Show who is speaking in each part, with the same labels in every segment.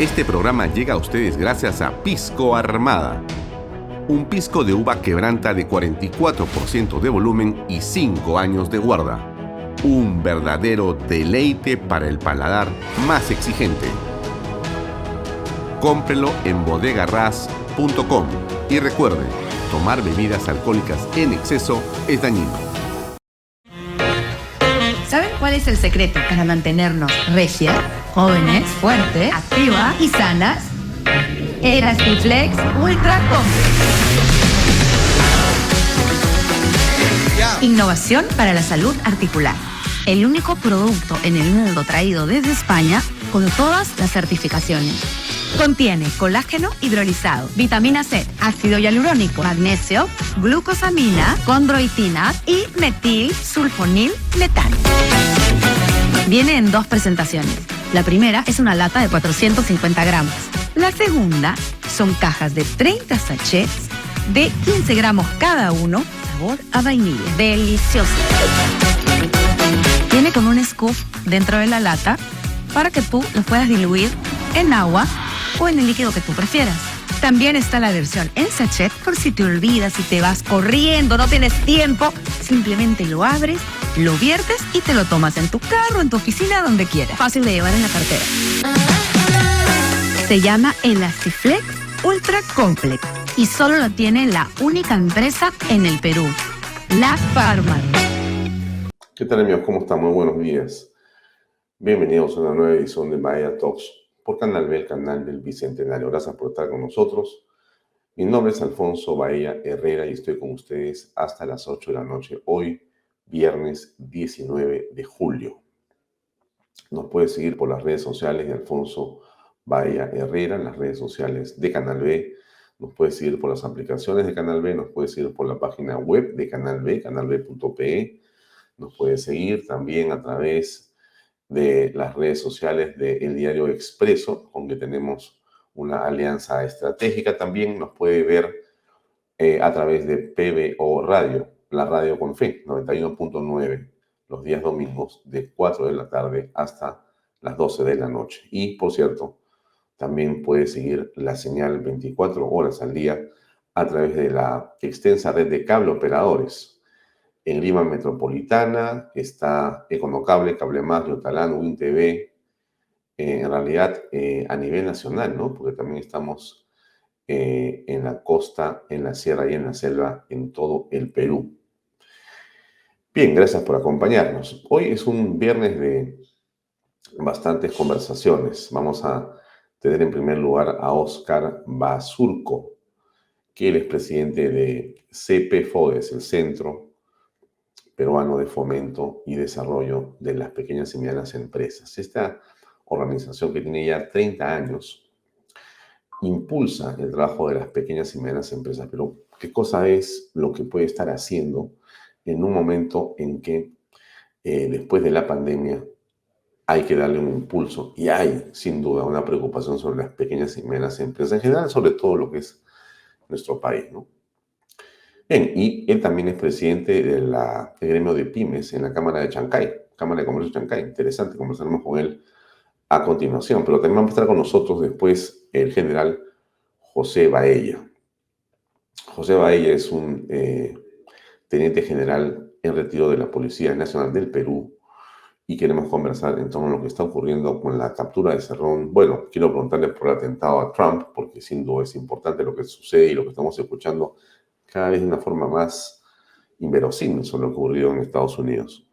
Speaker 1: Este programa llega a ustedes gracias a Pisco Armada. Un pisco de uva quebranta de 44% de volumen y 5 años de guarda. Un verdadero deleite para el paladar más exigente. Cómprelo en bodegarras.com y recuerde, tomar bebidas alcohólicas en exceso es dañino.
Speaker 2: ¿Saben cuál es el secreto para mantenernos regias, jóvenes, fuertes, activas y sanas? Elastiflex Ultra Complex. Innovación para la salud articular. El único producto en el mundo traído desde España con todas las certificaciones. Contiene colágeno hidrolizado, vitamina C, ácido hialurónico, magnesio, glucosamina, condroitina y metilsulfonilmetano. Viene en 2 presentaciones. La primera es una lata de 450 gramos. La segunda son cajas de 30 sachets de 15 gramos cada uno, sabor a vainilla. Delicioso. Viene con un scoop dentro de la lata para que tú lo puedas diluir en agua o en el líquido que tú prefieras. También está la versión en sachet por si te olvidas, si te vas corriendo, no tienes tiempo. Simplemente lo abres, lo viertes y te lo tomas en tu carro, en tu oficina, donde quieras. Fácil de llevar en la cartera. Se llama Elastiflex Ultra Complex y solo lo tiene la única empresa en el Perú, La Farma.
Speaker 3: ¿Qué tal, amigos? ¿Cómo están? Muy buenos días. Bienvenidos a una nueva edición de Bahía Talks por Canal B, el canal del Bicentenario. Gracias por estar con nosotros. Mi nombre es Alfonso Bahía Herrera y estoy con ustedes hasta las 8 de la noche, hoy, viernes 19 de julio. Nos puede seguir por las redes sociales de Alfonso Bahía Herrera, en las redes sociales de Canal B. Nos puede seguir por las aplicaciones de Canal B, nos puede seguir por la página web de Canal B, canalb.pe. Nos puede seguir también a través de las redes sociales del diario Expreso, con que tenemos una alianza estratégica. También nos puede ver a través de PBO Radio, la radio con fe, 91.9, los días domingos de 4 de la tarde hasta las 12 de la noche. Y, por cierto, también puede seguir la señal 24 horas al día a través de la extensa red de cable operadores. En Lima Metropolitana está Econocable, Cable Más, Yotalán, Win TV, en realidad a nivel nacional, ¿no? Porque también estamos en la costa, en la sierra y en la selva, en todo el Perú. Bien, gracias por acompañarnos. Hoy es un viernes de bastantes conversaciones. Vamos a tener en primer lugar a Óscar Basurco, que él es presidente de CPFODES, el Centro Peruano de Fomento y Desarrollo de las Pequeñas y Medianas Empresas. Esta organización, que tiene ya 30 años, impulsa el trabajo de las pequeñas y medianas empresas. Pero, ¿qué cosa es lo que puede estar haciendo en un momento en que después de la pandemia hay que darle un impulso? Y hay, sin duda, una preocupación sobre las pequeñas y medianas empresas, en general, sobre todo lo que es nuestro país, ¿no? Bien, y él también es presidente del gremio de pymes en la Cámara de Chancay, Cámara de Comercio de Chancay. Interesante, conversaremos con él a continuación, pero también va a estar con nosotros después el general José Baella. José Baella es un teniente general en retiro de la Policía Nacional del Perú y queremos conversar en torno a lo que está ocurriendo con la captura de Cerrón. Bueno, quiero preguntarle por el atentado a Trump, porque sin duda es importante lo que sucede y lo que estamos escuchando cada vez de una forma más inverosímil sobre lo que ocurrió en Estados Unidos.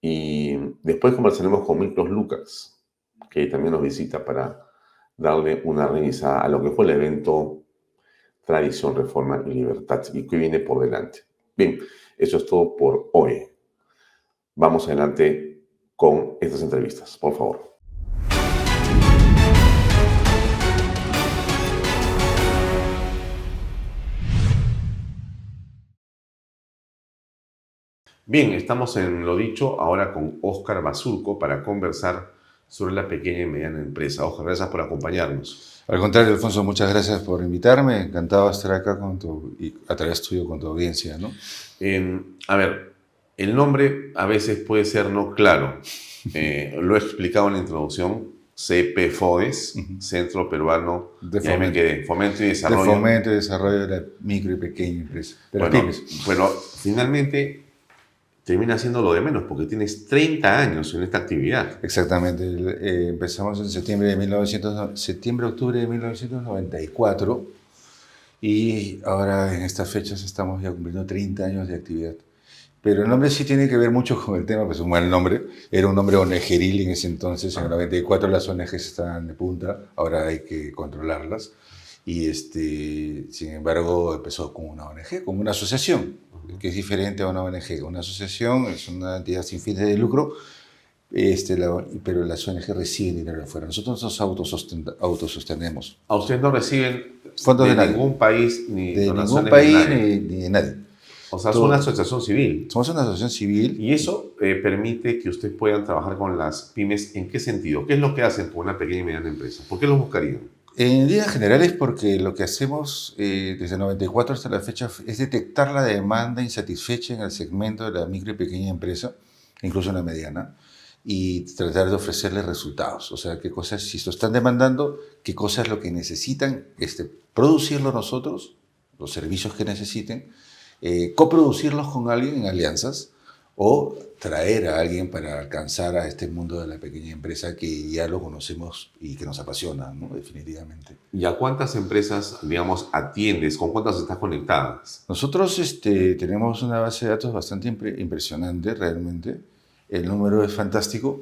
Speaker 3: Y después conversaremos con Miklos Lucas, que también nos visita para darle una revisada a lo que fue el evento Tradición, Reforma y Libertad y que viene por delante. Bien, eso es todo por hoy. Vamos adelante con estas entrevistas, por favor. Bien, estamos en Lo Dicho ahora con Óscar Basurco para conversar sobre la pequeña y mediana empresa. Óscar, gracias por acompañarnos.
Speaker 4: Al contrario, Alfonso, muchas gracias por invitarme. Encantado de estar acá y a través tuyo con tu audiencia, ¿no?
Speaker 3: A ver, el nombre a veces puede ser no claro. Lo he explicado en la introducción. CPFODES, Centro Peruano, ya me quedé, Fomento y Desarrollo.
Speaker 4: De Fomento y Desarrollo de la Micro y Pequeña Empresa.
Speaker 3: Bueno, finalmente termina siendo lo de menos, porque tienes 30 años en esta actividad.
Speaker 4: Exactamente. Empezamos en septiembre-octubre de 1994 y ahora en estas fechas estamos ya cumpliendo 30 años de actividad. Pero el nombre sí tiene que ver mucho con el tema, pues es un mal nombre. Era un nombre ONGeril en ese entonces. En el 94 las ONGs estaban de punta, ahora hay que controlarlas. Y sin embargo empezó como una ONG, como una asociación, que es diferente a una ONG. Una asociación es una entidad sin fines de lucro, pero las ONG reciben dinero de afuera. Nosotros nos autosostenemos.
Speaker 3: ¿A ustedes no reciben
Speaker 4: fondos
Speaker 3: de
Speaker 4: nadie.
Speaker 3: ningún país ni
Speaker 4: de
Speaker 3: donaciones
Speaker 4: ningún país
Speaker 3: de nadie?
Speaker 4: ni de nadie?
Speaker 3: O sea, es una asociación civil.
Speaker 4: Somos una asociación civil.
Speaker 3: Y eso permite que ustedes puedan trabajar con las pymes. ¿En qué sentido? ¿Qué es lo que hacen con una pequeña y mediana empresa? ¿Por qué los buscarían?
Speaker 4: En líneas generales, porque lo que hacemos desde el 94 hasta la fecha es detectar la demanda insatisfecha en el segmento de la micro y pequeña empresa, incluso en la mediana, y tratar de ofrecerles resultados. O sea, qué cosas, si lo están demandando, qué cosas es lo que necesitan, producirlo nosotros, los servicios que necesiten, coproducirlos con alguien en alianzas, o traer a alguien para alcanzar a este mundo de la pequeña empresa que ya lo conocemos y que nos apasiona, ¿no? Definitivamente.
Speaker 3: ¿Y a cuántas empresas, digamos, atiendes? ¿Con cuántas estás conectadas?
Speaker 4: Nosotros tenemos una base de datos bastante impresionante, realmente. El número es fantástico,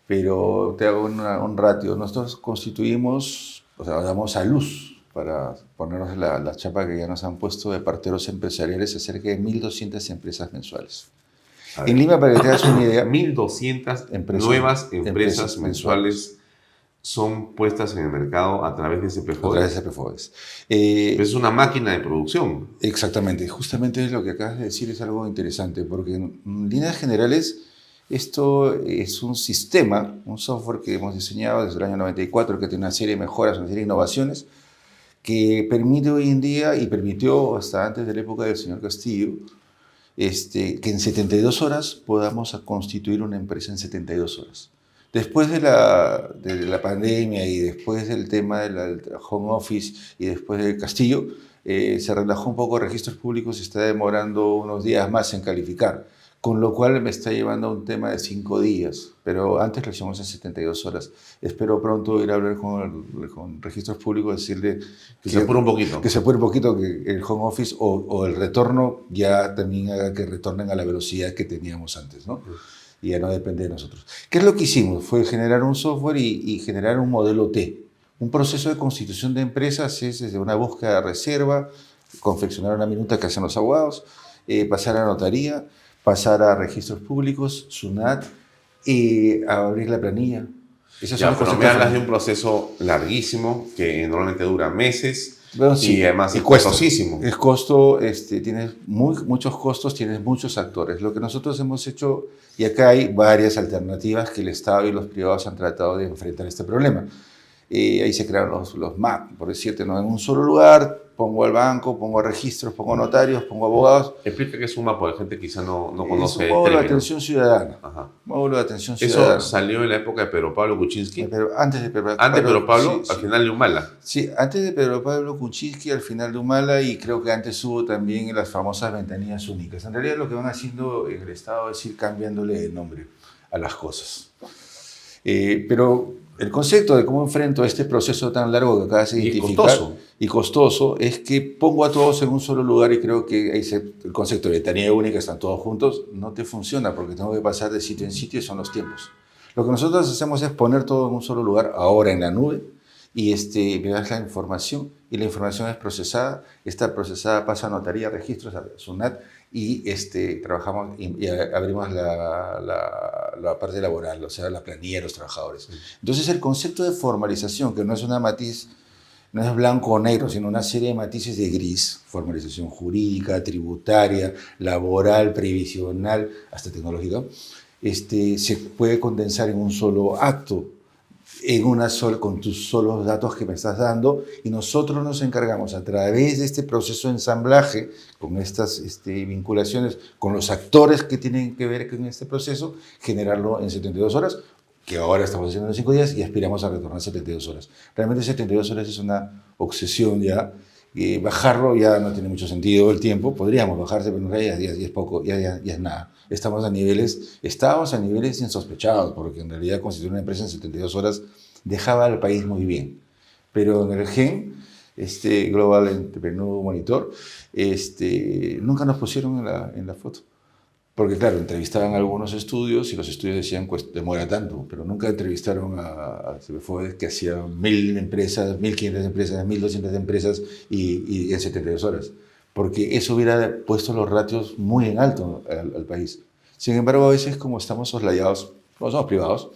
Speaker 4: pero te hago un ratio. Nosotros constituimos, o sea, damos a luz, para ponernos la chapa que ya nos han puesto de parteros empresariales, a cerca de 1.200 empresas mensuales. En Lima, para que te hagas una idea,
Speaker 3: 1.200 nuevas empresas mensuales son puestas en el mercado a través de CPFODES.
Speaker 4: A través de CPFODES.
Speaker 3: Es una máquina de producción.
Speaker 4: Exactamente. Justamente lo que acabas de decir es algo interesante, porque en líneas generales esto es un sistema, un software que hemos diseñado desde el año 94, que tiene una serie de mejoras, una serie de innovaciones, que permite hoy en día, y permitió hasta antes de la época del señor Castillo, que en 72 horas podamos constituir una empresa en 72 horas. Después de la pandemia y después del tema del home office y después del Castillo, se relajó un poco registros públicos y está demorando unos días más en calificar, con lo cual me está llevando a un tema de 5 días, pero antes lo hicimos en 72 horas. Espero pronto ir a hablar con registros públicos, decirle
Speaker 3: que se apure un poquito.
Speaker 4: Que se apure un poquito, que el home office o el retorno ya también haga que retornen a la velocidad que teníamos antes, ¿no? Y ya no depende de nosotros. ¿Qué es lo que hicimos? Fue generar un software y generar un modelo T. Un proceso de constitución de empresas es desde una búsqueda de reserva, confeccionar una minuta que hacen los abogados, pasar a notaría, pasar a registros públicos, SUNAT, y abrir la planilla.
Speaker 3: Pero me hablas de un proceso larguísimo que normalmente dura meses,
Speaker 4: bueno, sí,
Speaker 3: y además
Speaker 4: y
Speaker 3: es
Speaker 4: cuesta.
Speaker 3: costosísimo.
Speaker 4: Es costo, tienes muchos costos, tienes muchos actores. Lo que nosotros hemos hecho, y acá hay varias alternativas que el Estado y los privados han tratado de enfrentar este problema. Ahí se crearon los MAP, por decirte, ¿no? En un solo lugar, pongo al banco, pongo registros, pongo notarios, pongo abogados.
Speaker 3: Explica qué es un MAP, porque la gente quizá no conoce
Speaker 4: el módulo de atención ciudadana.
Speaker 3: Ajá.
Speaker 4: Módulo de atención ciudadana.
Speaker 3: Eso salió en la época de Pedro Pablo Kuczynski.
Speaker 4: Antes de Pedro
Speaker 3: Pablo,
Speaker 4: sí,
Speaker 3: al final de Humala.
Speaker 4: Sí, antes de Pedro Pablo Kuczynski, al final de Humala, y creo que antes hubo también las famosas ventanillas únicas. En realidad lo que van haciendo en el Estado es ir cambiándole el nombre a las cosas. Pero el concepto de cómo enfrento este proceso tan largo que acabas de identificar y costoso es que pongo a todos en un solo lugar, y creo que el concepto de ventanilla única, están todos juntos, no te funciona porque tengo que pasar de sitio en sitio y son los tiempos. Lo que nosotros hacemos es poner todo en un solo lugar, ahora en la nube, y me das la información, y la información es procesada. Esta procesada pasa a notaría, registros, a SUNAT, y trabajamos y abrimos la parte laboral, o sea, la planilla de los trabajadores. Entonces, el concepto de formalización, que no es una matiz, no es blanco o negro, sino una serie de matices de gris: formalización jurídica, tributaria, laboral, previsional, hasta tecnológica, se puede condensar en un solo acto, con tus solos datos que me estás dando, y nosotros nos encargamos, a través de este proceso de ensamblaje, con estas vinculaciones con los actores que tienen que ver con este proceso, generarlo en 72 horas que ahora estamos haciendo en 5 días y aspiramos a retornar a 72 horas. Realmente 72 horas es una obsesión ya. Bajarlo ya no tiene mucho sentido el tiempo, podríamos bajarse, pero en realidad ya es poco, ya es nada. Estábamos a niveles insospechados, porque en realidad constituir una empresa en 72 horas dejaba al país muy bien. Pero en el GEM, Global Entrepreneur Monitor, nunca nos pusieron en la foto. Porque claro, entrevistaban algunos estudios y los estudios decían pues demora tanto, pero nunca entrevistaron a CBFOE, que hacía 1.000 empresas, 1.500 empresas, 1.200 empresas y en 72 horas. Porque eso hubiera puesto los ratios muy en alto al país. Sin embargo, a veces como estamos soslayados, como somos privados,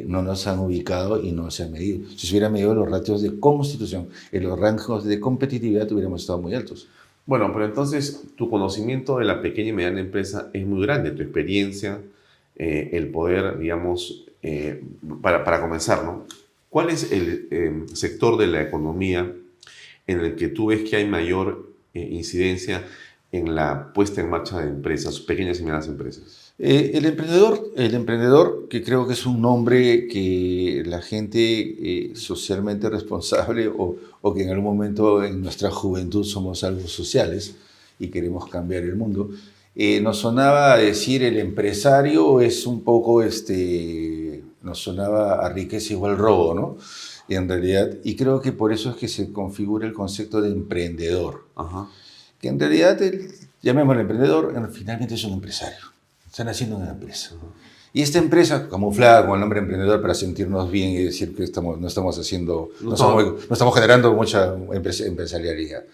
Speaker 4: no nos han ubicado y no se han medido. Si se hubieran medido los ratios de constitución, en los rangos de competitividad hubiéramos estado muy altos.
Speaker 3: Bueno, pero entonces tu conocimiento de la pequeña y mediana empresa es muy grande, tu experiencia, el poder, digamos, para comenzar, ¿no? ¿Cuál es el sector de la economía en el que tú ves que hay mayor incidencia en la puesta en marcha de empresas, pequeñas y medianas empresas?
Speaker 4: El emprendedor, que creo que es un nombre que la gente socialmente responsable o que en algún momento en nuestra juventud somos algo sociales y queremos cambiar el mundo, nos sonaba a decir el empresario es un poco, nos sonaba a riqueza igual robo, ¿no? Y en realidad, y creo que por eso es que se configura el concepto de emprendedor.
Speaker 3: Ajá.
Speaker 4: Que en realidad, llamémoslo emprendedor, finalmente es un empresario. Están haciendo una empresa. Y esta empresa, camuflada con el nombre emprendedor para sentirnos bien y decir que no estamos generando mucha empresarialidad.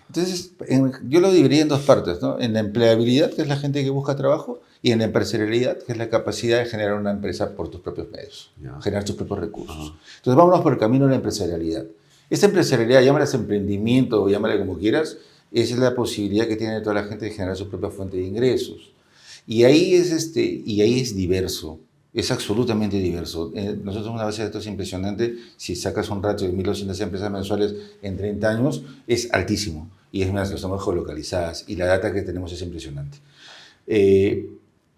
Speaker 4: Entonces, yo lo dividiría en dos partes, ¿no? En la empleabilidad, que es la gente que busca trabajo, y en la empresarialidad, que es la capacidad de generar una empresa por tus propios medios, generar tus propios recursos. Entonces, vámonos por el camino de la empresarialidad. Esta empresarialidad, llámala emprendimiento o llámala como quieras, esa es la posibilidad que tiene toda la gente de generar su propia fuente de ingresos. Y ahí es diverso, es absolutamente diverso. Nosotros una base de datos impresionante, si sacas un ratio de 1.200 empresas mensuales en 30 años, es altísimo. Y es más, estamos geolocalizadas y la data que tenemos es impresionante.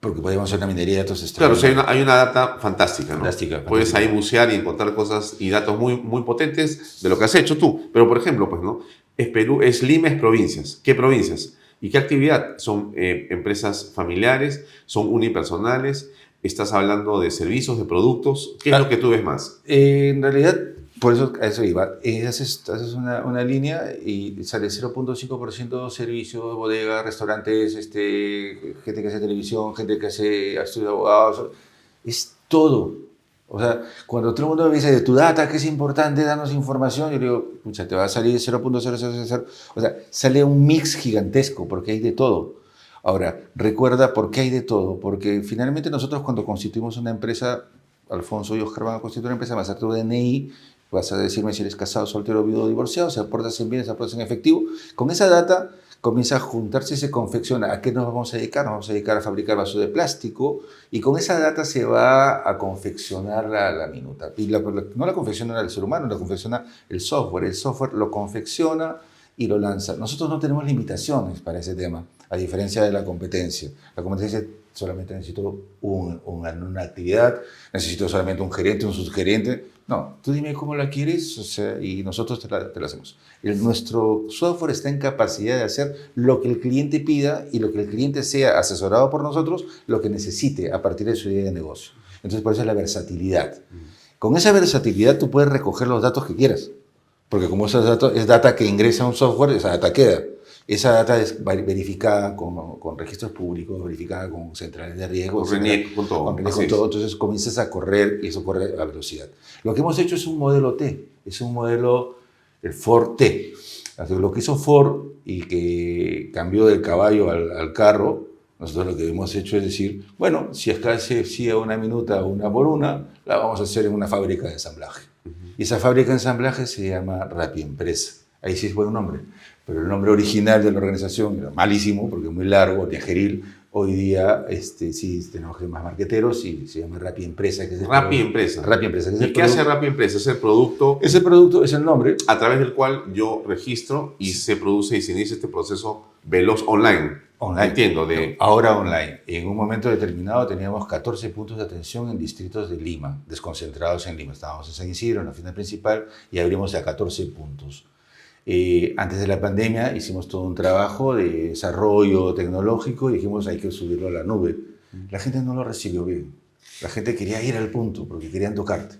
Speaker 4: Porque podemos hacer una minería de datos
Speaker 3: extraordinarios. Claro, o sea, hay una data fantástica, ¿no?
Speaker 4: Fantástica.
Speaker 3: Puedes ahí bucear y encontrar cosas y datos muy, muy potentes de lo que has hecho tú. Pero, por ejemplo, pues, ¿no? Es Lima, es provincias. ¿Qué provincias? ¿Y qué actividad? ¿Son empresas familiares? ¿Son unipersonales? ¿Estás hablando de servicios, de productos? ¿Qué es lo que tú ves más?
Speaker 4: En realidad, por eso a eso iba. Haces una línea y sale 0.5% servicios, bodegas, restaurantes, gente que hace televisión, gente que hace estudios de abogados. Es todo. O sea, cuando todo el mundo me dice de tu data, que es importante, danos información, yo digo, pucha, te va a salir 0.0000. O sea, sale un mix gigantesco porque hay de todo. Ahora, recuerda por qué hay de todo. Porque finalmente nosotros cuando constituimos una empresa, Alfonso y Oscar van a constituir una empresa, vas a hacer tu DNI, vas a decirme si eres casado, soltero, viudo o divorciado, si aportas en bienes, aportas en efectivo. Con esa data comienza a juntarse y se confecciona. ¿A qué nos vamos a dedicar? Nos vamos a dedicar a fabricar vasos de plástico y con esa data se va a confeccionar la minuta. Y no la confecciona el ser humano, la confecciona el software. El software lo confecciona y lo lanza. Nosotros no tenemos limitaciones para ese tema, a diferencia de la competencia. La competencia solamente necesito una actividad, necesito solamente un gerente, un subgerente. No, tú dime cómo la quieres, o sea, y nosotros te la hacemos. Nuestro software está en capacidad de hacer lo que el cliente pida y lo que el cliente sea asesorado por nosotros, lo que necesite a partir de su idea de negocio. Entonces, por eso es la versatilidad. Con esa versatilidad tú puedes recoger los datos que quieras, porque como esos datos es data que ingresa a un software, esa data queda. Esa data es verificada con registros públicos, verificada con centrales de riesgo,
Speaker 3: con RENIEC, con todo.
Speaker 4: Entonces comienzas a correr y eso corre a velocidad. Lo que hemos hecho es un modelo T, es un modelo, el Ford T. Lo que hizo Ford y que cambió del caballo al carro, nosotros lo que hemos hecho es decir, bueno, si es casi a una minuta, una por una, la vamos a hacer en una fábrica de ensamblaje. Y esa fábrica de ensamblaje se llama Rappi Empresa. Ahí sí es buen nombre. Pero el nombre original de la organización era malísimo, porque es muy largo, digeril. Hoy día sí tenemos más marqueteros y se llama Rappi Empresa. Que es
Speaker 3: Rappi Empresa.
Speaker 4: Rappi Empresa.
Speaker 3: ¿Y qué hace Rappi Empresa? Es el producto.
Speaker 4: Ese producto es el nombre.
Speaker 3: A través del cual yo registro y se produce y se inicia este proceso veloz online.
Speaker 4: Online.
Speaker 3: Entiendo,
Speaker 4: Ahora online. En un momento determinado teníamos 14 puntos de atención en distritos de Lima, desconcentrados en Lima. Estábamos en San Isidro, en la oficina principal, y abrimos a 14 puntos. Antes de la pandemia hicimos todo un trabajo de desarrollo tecnológico y dijimos hay que subirlo a la nube. La gente no lo recibió bien. La gente quería ir al punto porque querían tocarte.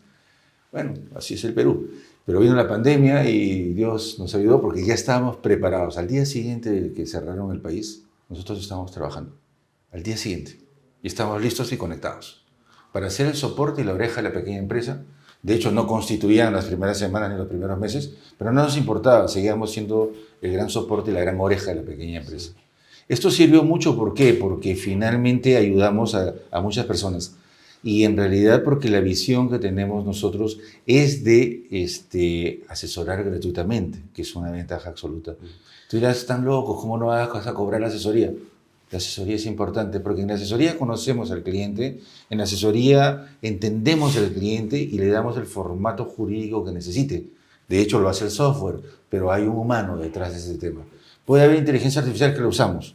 Speaker 4: Bueno, así es el Perú. Pero vino la pandemia y Dios nos ayudó porque ya estábamos preparados. Al día siguiente de que cerraron el país, nosotros estábamos trabajando. Al día siguiente. Y estábamos listos y conectados. Para hacer el soporte y la oreja de la pequeña empresa. De hecho, no constituían las primeras semanas ni los primeros meses, pero no nos importaba. Seguíamos siendo el gran soporte y la gran oreja de la pequeña empresa. Esto sirvió mucho, ¿por qué? Porque finalmente ayudamos a muchas personas. Y en realidad porque la visión que tenemos nosotros es de asesorar gratuitamente, que es una ventaja absoluta. Tú dirás, están locos, ¿cómo no vas a cobrar la asesoría? La asesoría es importante porque en la asesoría conocemos al cliente, en la asesoría entendemos al cliente y le damos el formato jurídico que necesite. De hecho, lo hace el software, pero hay un humano detrás de ese tema. Puede haber inteligencia artificial que lo usamos,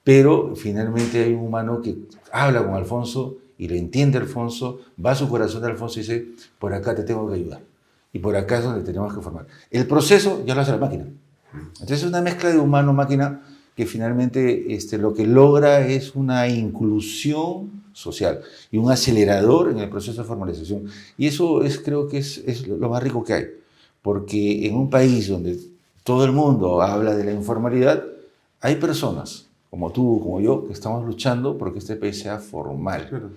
Speaker 4: pero finalmente hay un humano que habla con Alfonso y le entiende a Alfonso, va a su corazón de Alfonso y dice, por acá te tengo que ayudar. Y por acá es donde tenemos que formar. El proceso ya lo hace la máquina. Entonces es una mezcla de humano-máquina que finalmente lo que logra es una inclusión social y un acelerador en el proceso de formalización. Y eso creo que es lo más rico que hay. Porque en un país donde todo el mundo habla de la informalidad, hay personas como tú, como yo, que estamos luchando porque este país sea formal. Claro.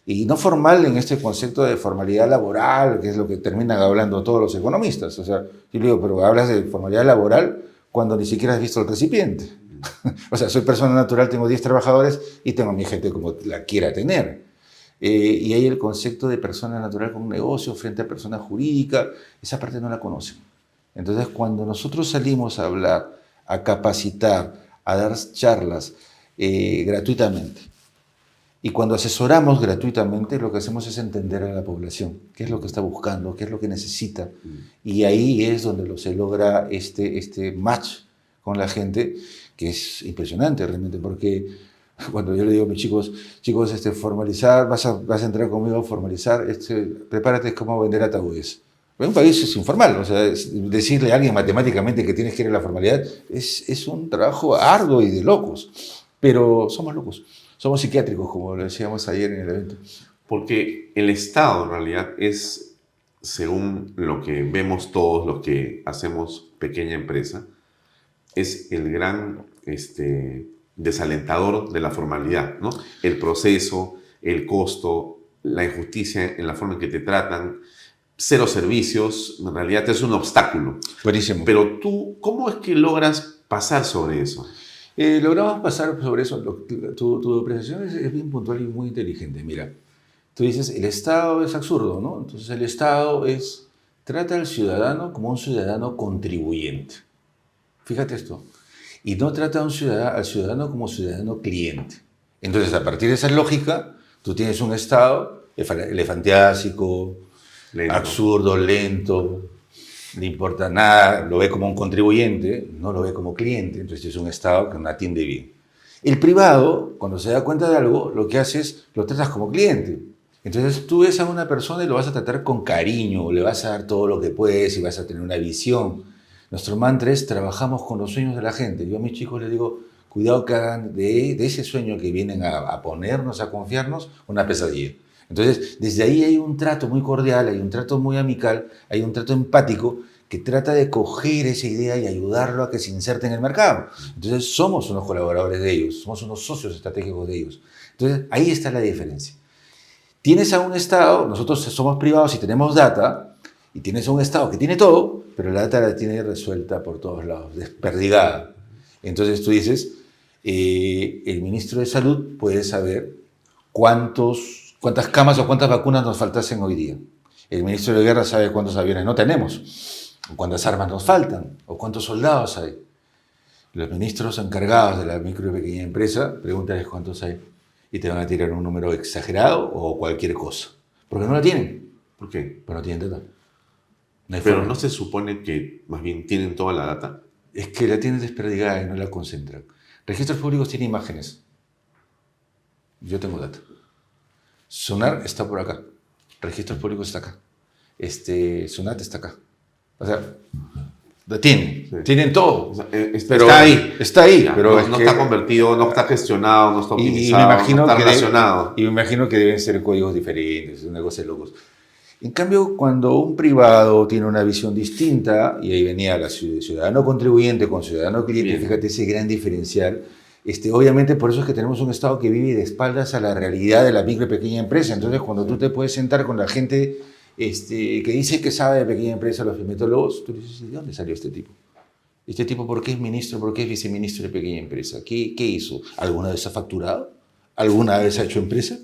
Speaker 4: Y no formal en este concepto de formalidad laboral, que es lo que terminan hablando todos los economistas. O sea, yo digo, pero hablas de formalidad laboral cuando ni siquiera has visto el recipiente. O sea, soy persona natural, tengo 10 trabajadores y tengo a mi gente como la quiera tener. Y hay el concepto de persona natural con un negocio frente a persona jurídica, esa parte no la conocen. Entonces, cuando nosotros salimos a hablar, a capacitar, a dar charlas gratuitamente, y cuando asesoramos gratuitamente, lo que hacemos es entender a la población, qué es lo que está buscando, qué es lo que necesita, y ahí es donde se logra este match con la gente, que es impresionante realmente, porque cuando yo le digo a mis chicos, formalizar, vas a entrar conmigo a formalizar, prepárate, es como vender ataúdes. En un país es informal, o sea, decirle a alguien matemáticamente que tienes que ir a la formalidad es un trabajo arduo y de locos, pero somos locos, somos psiquiátricos, como lo decíamos ayer en el evento.
Speaker 3: Porque el Estado en realidad es, según lo que vemos todos los que hacemos pequeña empresa, es el gran desalentador de la formalidad, ¿no? El proceso, el costo, la injusticia en la forma en que te tratan, cero servicios, en realidad es un obstáculo.
Speaker 4: Buenísimo.
Speaker 3: Pero tú, ¿cómo es que logras pasar sobre eso?
Speaker 4: Logramos pasar sobre eso. Tu apreciación es bien puntual y muy inteligente. Mira, tú dices, el Estado es absurdo, ¿no? Entonces el Estado trata al ciudadano como un ciudadano contribuyente. Fíjate esto. Y no trata al ciudadano como ciudadano cliente. Entonces, a partir de esa lógica, tú tienes un Estado elefantiásico, absurdo, lento, no importa nada, lo ve como un contribuyente, no lo ve como cliente, entonces es un Estado que no atiende bien. El privado, cuando se da cuenta de algo, lo que hace es, lo tratas como cliente. Entonces tú ves a una persona y lo vas a tratar con cariño, le vas a dar todo lo que puedes y vas a tener una visión. Nuestro mantra es, trabajamos con los sueños de la gente. Yo a mis chicos les digo, cuidado que hagan de ese sueño que vienen a ponernos, a confiarnos, una pesadilla. Entonces, desde ahí hay un trato muy cordial, hay un trato muy amical, hay un trato empático que trata de coger esa idea y ayudarlo a que se inserte en el mercado. Entonces, somos unos colaboradores de ellos, somos unos socios estratégicos de ellos. Entonces, ahí está la diferencia. Tienes a un Estado, nosotros somos privados y tenemos data, y tienes a un Estado que tiene todo, pero la data la tiene resuelta por todos lados, desperdigada. Entonces, tú dices, el ministro de Salud puede saber cuántas camas o cuántas vacunas nos faltasen hoy día. El ministro de Guerra sabe cuántos aviones no tenemos, o cuántas armas nos faltan, o cuántos soldados hay. Los ministros encargados de la micro y pequeña empresa, pregúntales cuántos hay, y te van a tirar un número exagerado o cualquier cosa. Porque no la tienen.
Speaker 3: ¿Por qué?
Speaker 4: Porque no tienen data.
Speaker 3: Pero ¿no se supone que más bien tienen toda la data?
Speaker 4: Es que la tienen desperdigada y no la concentran. Registros Públicos tiene imágenes. Yo tengo data. SUNAT está por acá. Registros Públicos está acá. SUNAT está acá. O sea, tienen todo.
Speaker 3: O sea,
Speaker 4: pero
Speaker 3: está ahí.
Speaker 4: Está ahí,
Speaker 3: Ya,
Speaker 4: pero
Speaker 3: no está convertido, no está gestionado, no está optimizado, no está relacionado.
Speaker 4: Y me imagino que deben ser códigos diferentes, es una cosa de locos. En cambio, cuando un privado tiene una visión distinta, y ahí venía la ciudadano contribuyente con ciudadano cliente,
Speaker 3: Bien.
Speaker 4: fíjate ese gran diferencial. Obviamente, por eso es que tenemos un Estado que vive de espaldas a la realidad de la micro y pequeña empresa. Entonces, cuando tú te puedes sentar con la gente que dice que sabe de pequeña empresa, los metodólogos, tú dices, ¿de dónde salió este tipo? ¿Este tipo por qué es ministro, por qué es viceministro de pequeña empresa? ¿Qué hizo? ¿Alguna vez ha facturado? ¿Alguna vez ha hecho empresa?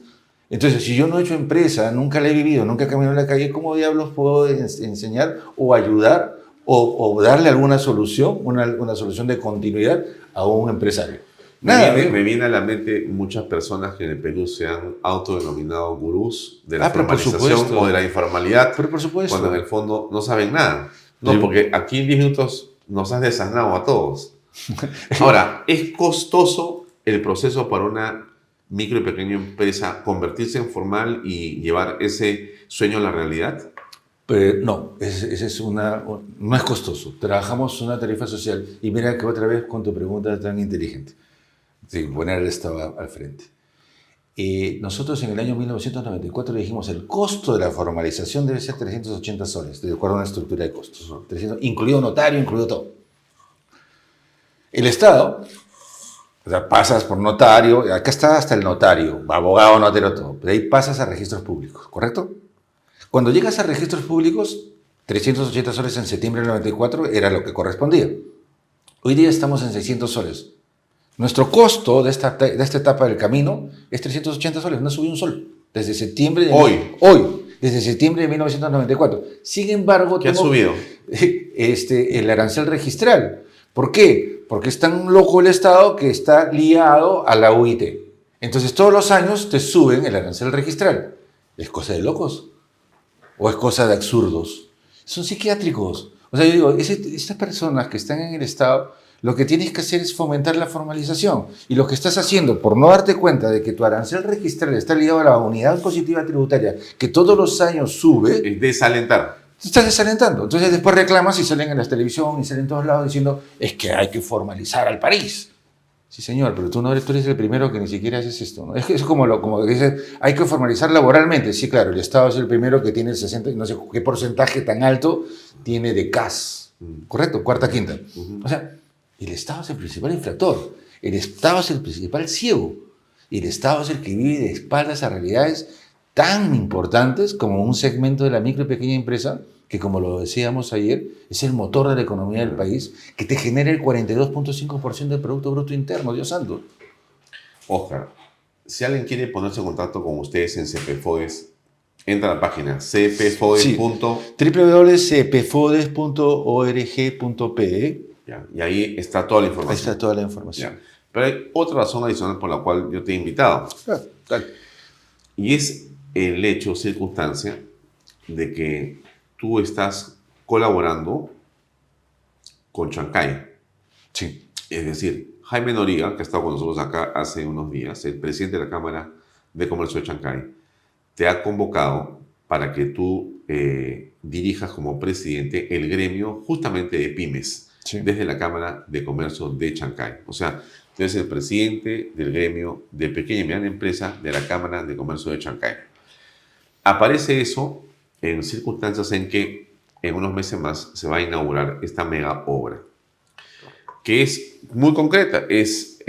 Speaker 4: Entonces, si yo no he hecho empresa, nunca la he vivido, nunca he caminado en la calle, ¿cómo diablos puedo enseñar o ayudar o darle alguna solución, una solución de continuidad a un empresario?
Speaker 3: Me viene a la mente muchas personas que en el Perú se han autodenominado gurús de la
Speaker 4: pero por
Speaker 3: formalización
Speaker 4: supuesto.
Speaker 3: o de la informalidad,
Speaker 4: Pero por supuesto.
Speaker 3: cuando en el fondo no saben nada. No,
Speaker 4: Sí.
Speaker 3: porque aquí en 10 minutos nos has desasnado a todos. Ahora, ¿es costoso el proceso para una micro y pequeña empresa convertirse en formal y llevar ese sueño a la realidad?
Speaker 4: No, no es costoso. Trabajamos una tarifa social y mira que otra vez con tu pregunta tan inteligente, de poner el Estado al frente. Nosotros en el año 1994 dijimos el costo de la formalización debe ser 380 soles, de acuerdo a una estructura de costos, 300, incluido notario, incluido todo. El Estado, o sea, pasas por notario, acá está hasta el notario, abogado, notario, todo, de ahí pasas a registros públicos, ¿correcto? Cuando llegas a registros públicos, 380 soles en septiembre del 94 era lo que correspondía. Hoy día estamos en 600 soles. Nuestro costo de esta etapa del camino es 380 soles, no subió un sol. Desde septiembre de... Desde septiembre de 1994. Sin embargo...
Speaker 3: ¿Qué ha subido?
Speaker 4: El arancel registral. ¿Por qué? Porque es tan loco el Estado que está liado a la UIT. Entonces todos los años te suben el arancel registral. ¿Es cosa de locos? ¿O es cosa de absurdos? Son psiquiátricos. O sea, yo digo, estas personas que están en el Estado, lo que tienes que hacer es fomentar la formalización. Y lo que estás haciendo, por no darte cuenta de que tu arancel registral está ligado a la unidad impositiva tributaria, que todos los años sube,
Speaker 3: Es desalentar.
Speaker 4: te estás desalentando. Entonces después reclamas y salen en la televisión y salen en todos lados diciendo, es que hay que formalizar al país. Sí, señor, pero tú eres el primero que ni siquiera haces esto, ¿no? Es que es como que dices, hay que formalizar laboralmente. Sí, claro, el Estado es el primero que tiene el 60, no sé qué porcentaje tan alto tiene de CAS, ¿correcto? Cuarta, quinta. O sea, el Estado es el principal infractor, el Estado es el principal ciego, y el Estado es el que vive de espaldas a realidades tan importantes como un segmento de la micro y pequeña empresa, que como lo decíamos ayer, es el motor de la economía del país, que te genera el 42.5% del Producto Bruto Interno, Dios santo.
Speaker 3: Oscar, si alguien quiere ponerse en contacto con ustedes en CPFODES, entra a la página cpfodes.
Speaker 4: Sí. www.cpfodes.org.pe.
Speaker 3: Ya, y ahí está toda la
Speaker 4: Ahí
Speaker 3: información.
Speaker 4: está toda la información.
Speaker 3: Ya. Pero hay otra razón adicional por la cual yo te he invitado.
Speaker 4: Dale.
Speaker 3: Y es el hecho, circunstancia, de que tú estás colaborando con Chancay.
Speaker 4: Sí.
Speaker 3: Es decir, Jaime Noriega, que ha estado con nosotros acá hace unos días, el presidente de la Cámara de Comercio de Chancay, te ha convocado para que tú dirijas como presidente el gremio justamente de pymes,
Speaker 4: Sí.
Speaker 3: desde la Cámara de Comercio de Chancay. O sea, tú eres el presidente del gremio de pequeña y mediana empresa de la Cámara de Comercio de Chancay. Aparece eso en circunstancias en que en unos meses más se va a inaugurar esta mega obra, que es muy concreta, es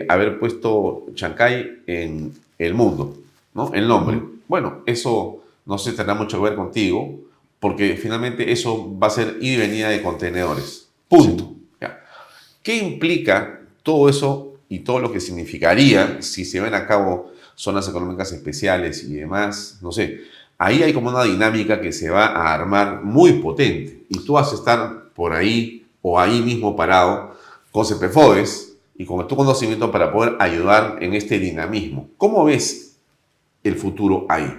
Speaker 3: haber puesto Chancay en el mundo, ¿no? El nombre. Bueno, eso no se tendrá mucho que ver contigo, porque finalmente eso va a ser ida y venida de contenedores. Punto.
Speaker 4: Sí.
Speaker 3: Ya. ¿Qué implica todo eso y todo lo que significaría si se ven a cabo zonas económicas especiales y demás? No sé. Ahí hay como una dinámica que se va a armar muy potente. Y tú vas a estar por ahí o ahí mismo parado con CPFODES y con tu conocimiento para poder ayudar en este dinamismo. ¿Cómo ves el futuro ahí?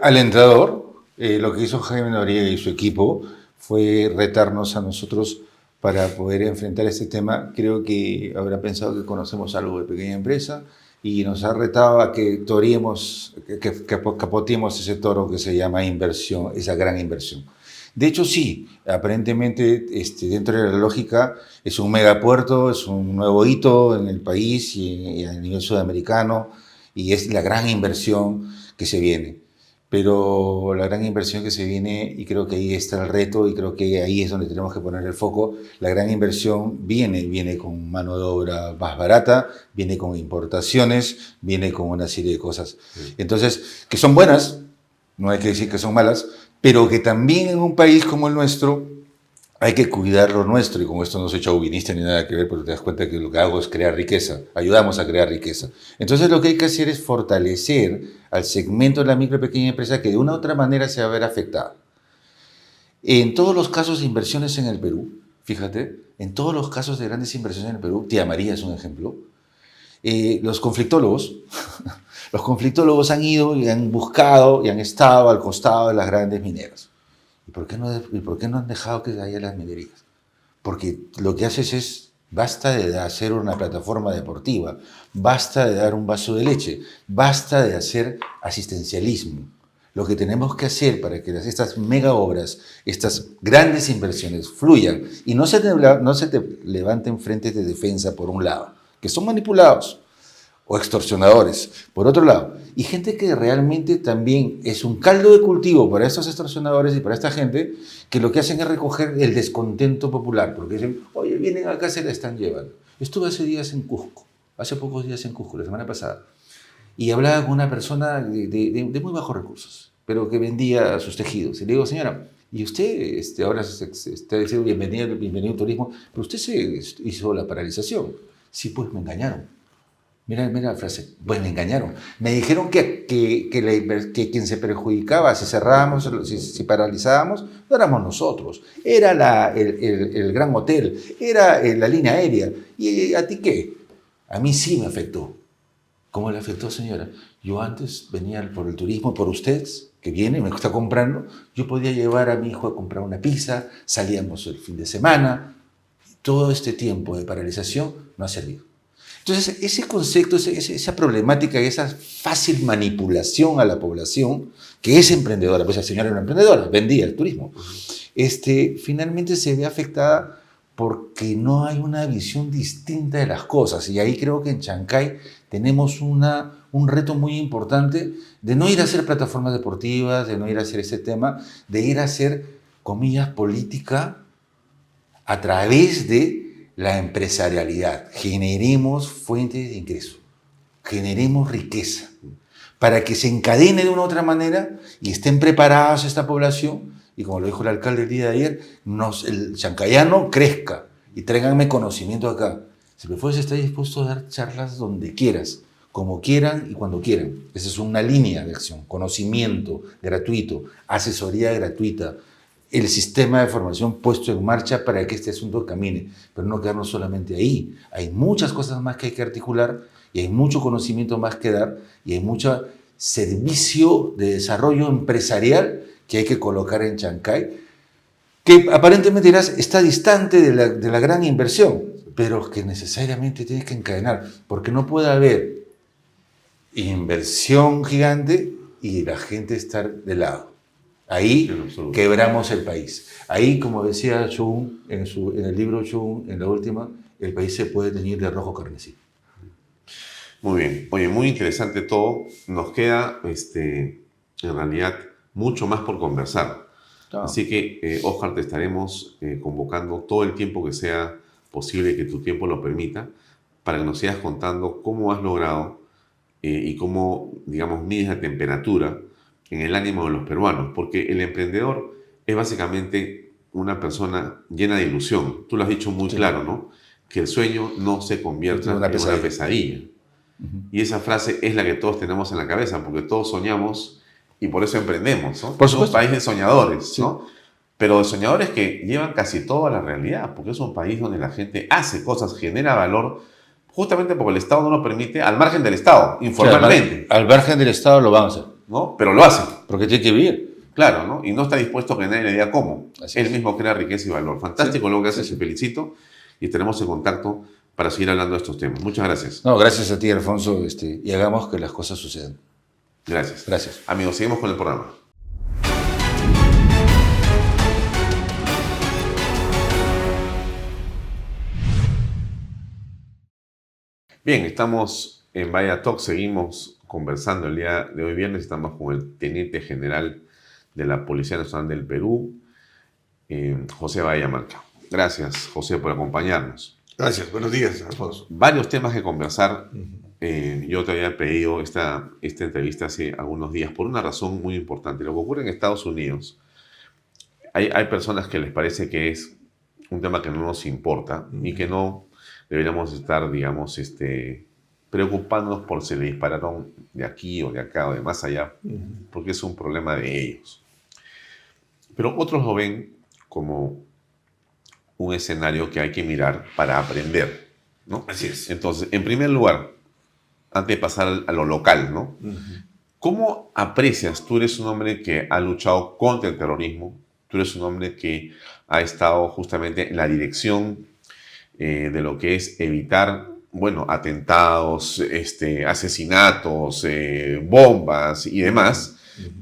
Speaker 4: Alentador, lo que hizo Jaime Noriega y su equipo fue retarnos a nosotros para poder enfrentar este tema. Creo que habrá pensado que conocemos algo de pequeña empresa y nos ha retado a que toreemos, que capoteemos ese toro que se llama inversión, esa gran inversión. De hecho, sí, aparentemente dentro de la lógica es un megapuerto, es un nuevo hito en el país y a nivel sudamericano, y es la gran inversión que se viene. Pero la gran inversión que se viene, y creo que ahí está el reto, y creo que ahí es donde tenemos que poner el foco, la gran inversión viene con mano de obra más barata, viene con importaciones, viene con una serie de cosas. Entonces, que son buenas, no hay que decir que son malas, pero que también en un país como el nuestro hay que cuidar lo nuestro, y con esto no soy chauvinista ni nada que ver, porque te das cuenta que lo que hago es crear riqueza, ayudamos a crear riqueza. Entonces lo que hay que hacer es fortalecer al segmento de la micro y pequeña empresa que de una u otra manera se va a ver afectada. En todos los casos de inversiones en el Perú, fíjate, en todos los casos de grandes inversiones en el Perú, Tía María es un ejemplo, los conflictólogos han ido y han buscado y han estado al costado de las grandes mineras. ¿Y por qué no han dejado que haya las minerías? Porque lo que haces es, basta de hacer una plataforma deportiva, basta de dar un vaso de leche, basta de hacer asistencialismo. Lo que tenemos que hacer para que estas mega obras, estas grandes inversiones fluyan y no se te levanten frentes de defensa por un lado, que son manipulados, o extorsionadores, por otro lado, y gente que realmente también es un caldo de cultivo para estos extorsionadores y para esta gente, que lo que hacen es recoger el descontento popular, porque dicen, oye, vienen acá, se la están llevando. Estuve hace pocos días en Cusco, la semana pasada, y hablaba con una persona de muy bajos recursos, pero que vendía sus tejidos, y le digo, señora, y usted ahora está diciendo bienvenido al turismo, pero usted se hizo la paralización. Sí, pues me engañaron. Mira la frase, pues me engañaron. Me dijeron que quien se perjudicaba si cerrábamos, si paralizábamos, no éramos nosotros. Era el gran hotel, era la línea aérea. ¿Y a ti qué? A mí sí me afectó. ¿Cómo le afectó, señora? Yo antes venía por el turismo, por ustedes, que viene, me está comprando. Yo podía llevar a mi hijo a comprar una pizza, salíamos el fin de semana. Todo este tiempo de paralización no ha servido. Entonces, ese concepto, esa problemática y esa fácil manipulación a la población, que es emprendedora, pues la señora era una emprendedora, vendía el turismo, finalmente se ve afectada porque no hay una visión distinta de las cosas. Y ahí creo que en Chancay tenemos un reto muy importante de no ir a hacer plataformas deportivas, de no ir a hacer ese tema, de ir a hacer, comillas, política a través de la empresarialidad. Generemos fuentes de ingreso, generemos riqueza, para que se encadene de una u otra manera y estén preparados esta población, y como lo dijo el alcalde el día de ayer, el chancayano crezca y tráiganme conocimiento acá. Ciprefuedes está dispuesto a dar charlas donde quieras, como quieran y cuando quieran. Esa es una línea de acción, conocimiento gratuito, asesoría gratuita, el sistema de formación puesto en marcha para que este asunto camine, pero no quedarnos solamente ahí. Hay muchas cosas más que hay que articular y hay mucho conocimiento más que dar y hay mucho servicio de desarrollo empresarial que hay que colocar en Chancay, que aparentemente dirás está distante de la gran inversión, pero que necesariamente tiene que encadenar, porque no puede haber inversión gigante y la gente estar de lado. Ahí quebramos el país. Ahí, como decía Chung en el libro Chung, en la última, el país se puede teñir de rojo carmesí.
Speaker 3: Muy bien. Oye, muy interesante todo. Nos queda, en realidad, mucho más por conversar.
Speaker 4: No.
Speaker 3: Así que, Óscar, te estaremos convocando todo el tiempo que sea posible, que tu tiempo lo permita, para que nos sigas contando cómo has logrado y cómo, digamos, mides la temperatura en el ánimo de los peruanos, porque el emprendedor es básicamente una persona llena de ilusión. Tú lo has dicho muy claro, ¿no? Que el sueño no se convierta en una pesadilla. Y esa frase es la que todos tenemos en la cabeza, porque todos soñamos y por eso emprendemos, ¿no? Es un país de soñadores, ¿no? Pero de soñadores que llevan casi todo a la realidad, porque es un país donde la gente hace cosas, genera valor, justamente porque el Estado no lo permite, al margen del Estado, informalmente.
Speaker 4: Al margen del Estado lo van a hacer.
Speaker 3: ¿No? Pero lo hacen.
Speaker 4: Porque tiene que vivir.
Speaker 1: Claro, ¿no? Y no está dispuesto a que nadie le diga cómo.
Speaker 4: Así
Speaker 1: Él
Speaker 4: es.
Speaker 1: mismo crea riqueza y valor. Fantástico
Speaker 4: Sí,
Speaker 1: lo que hace,
Speaker 4: sí,
Speaker 1: te
Speaker 4: sí.
Speaker 1: felicito. Y estaremos en contacto para seguir hablando de estos temas. Muchas gracias.
Speaker 4: No, gracias a ti, Alfonso, y hagamos que las cosas sucedan.
Speaker 1: Gracias.
Speaker 4: Gracias.
Speaker 1: Amigos, seguimos con el programa. Bien, estamos en Vaya Talk, seguimos conversando el día de hoy viernes, estamos con el Teniente General de la Policía Nacional del Perú, José Vallamarca. Gracias, José, por acompañarnos.
Speaker 5: Gracias, buenos días, Alfonso.
Speaker 1: Varios temas que conversar. Yo te había pedido esta entrevista hace algunos días por una razón muy importante. Lo que ocurre en Estados Unidos, hay personas que les parece que es un tema que no nos importa y que no deberíamos estar, digamos, preocupándonos por si le dispararon de aquí o de acá o de más allá, porque es un problema de ellos. Pero otros lo ven como un escenario que hay que mirar para aprender, ¿no?
Speaker 5: Así es.
Speaker 1: Entonces, en primer lugar, antes de pasar a lo local, ¿no? ¿Cómo aprecias? Tú eres un hombre que ha luchado contra el terrorismo, tú eres un hombre que ha estado justamente en la dirección de lo que es evitar, bueno, atentados, asesinatos, bombas y demás.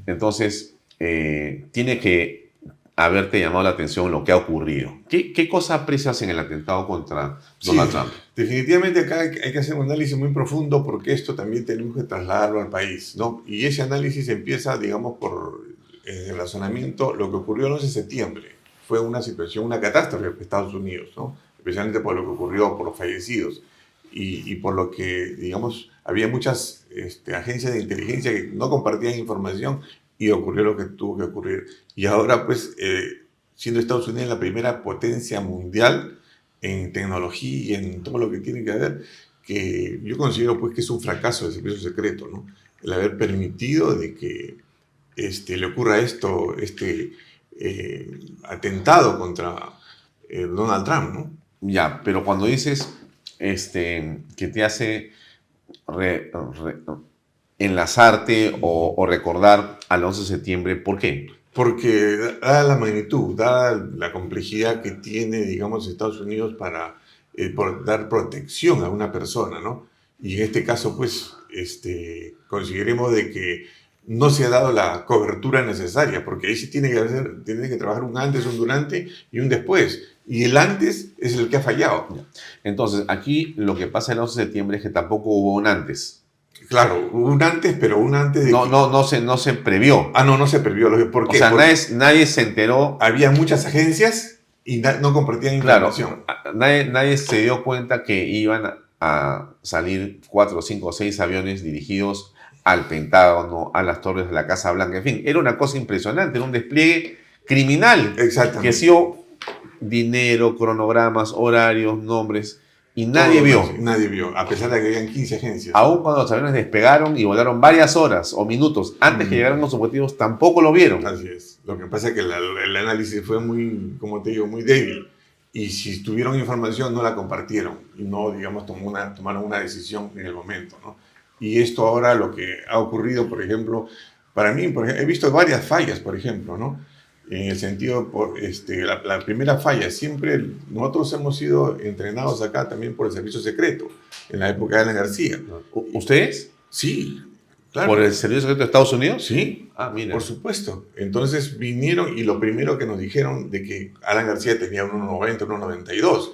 Speaker 1: Entonces, tiene que haberte llamado la atención lo que ha ocurrido. ¿Qué cosa aprecias en el atentado contra Donald Trump?
Speaker 5: Definitivamente acá hay que hacer un análisis muy profundo porque esto también tenemos que trasladarlo al país, ¿no? Y ese análisis empieza, digamos, por el razonamiento, lo que ocurrió el 11 de septiembre. Fue una situación, una catástrofe para Estados Unidos, ¿no? Especialmente por lo que ocurrió, por los fallecidos y por lo que, digamos, había muchas agencias de inteligencia que no compartían información y ocurrió lo que tuvo que ocurrir. Y ahora, pues, siendo Estados Unidos la primera potencia mundial en tecnología y en todo lo que tiene que ver, que yo considero, pues, que es un fracaso del servicio secreto, ¿no? El haber permitido de que le ocurra esto, atentado contra Donald Trump, ¿no?
Speaker 1: Ya, pero cuando dices que te hace enlazarte o recordar al 11 de septiembre, ¿por qué?
Speaker 5: Porque dada la magnitud, dada la complejidad que tiene, digamos, Estados Unidos para por dar protección a una persona, ¿no? Y en este caso, pues, consideremos de que no se ha dado la cobertura necesaria, porque ahí sí tiene que trabajar un antes, un durante y un después. Y el antes es el que ha fallado.
Speaker 1: Entonces, aquí lo que pasa el 11 de septiembre es que tampoco hubo un antes.
Speaker 5: Claro, hubo un antes, pero un antes de...
Speaker 1: No se previó.
Speaker 5: Ah, no se previó. ¿Por qué?
Speaker 1: O sea,
Speaker 5: Porque
Speaker 1: nadie se enteró.
Speaker 5: había muchas agencias y no compartían información.
Speaker 1: Claro, nadie se dio cuenta que iban a salir 4, 5, 6 aviones dirigidos al Pentágono, a las torres de la Casa Blanca, en fin. Era una cosa impresionante, era un despliegue criminal.
Speaker 5: Exactamente.
Speaker 1: Que dio dinero, cronogramas, horarios, nombres, y nadie vio.
Speaker 5: Nadie vio, a pesar de que habían 15 agencias.
Speaker 1: Aún cuando los aviones despegaron y volaron varias horas o minutos antes que llegaran los objetivos, tampoco lo vieron.
Speaker 5: Así es. Lo que pasa es que el análisis fue muy, como te digo, muy débil. Y si tuvieron información, no la compartieron. Y no, digamos, tomaron una decisión en el momento, ¿no? Y esto ahora, lo que ha ocurrido, por ejemplo, para mí, he visto varias fallas, por ejemplo, ¿no? En el sentido, la primera falla, siempre nosotros hemos sido entrenados acá también por el servicio secreto, en la época de Alan García.
Speaker 1: ¿Ustedes?
Speaker 5: Sí, claro.
Speaker 1: ¿Por el Servicio Secreto de Estados Unidos?
Speaker 5: Sí,
Speaker 1: Ah, mira.
Speaker 5: por supuesto. Entonces vinieron y lo primero que nos dijeron de que Alan García tenía un 1,90, 1,92.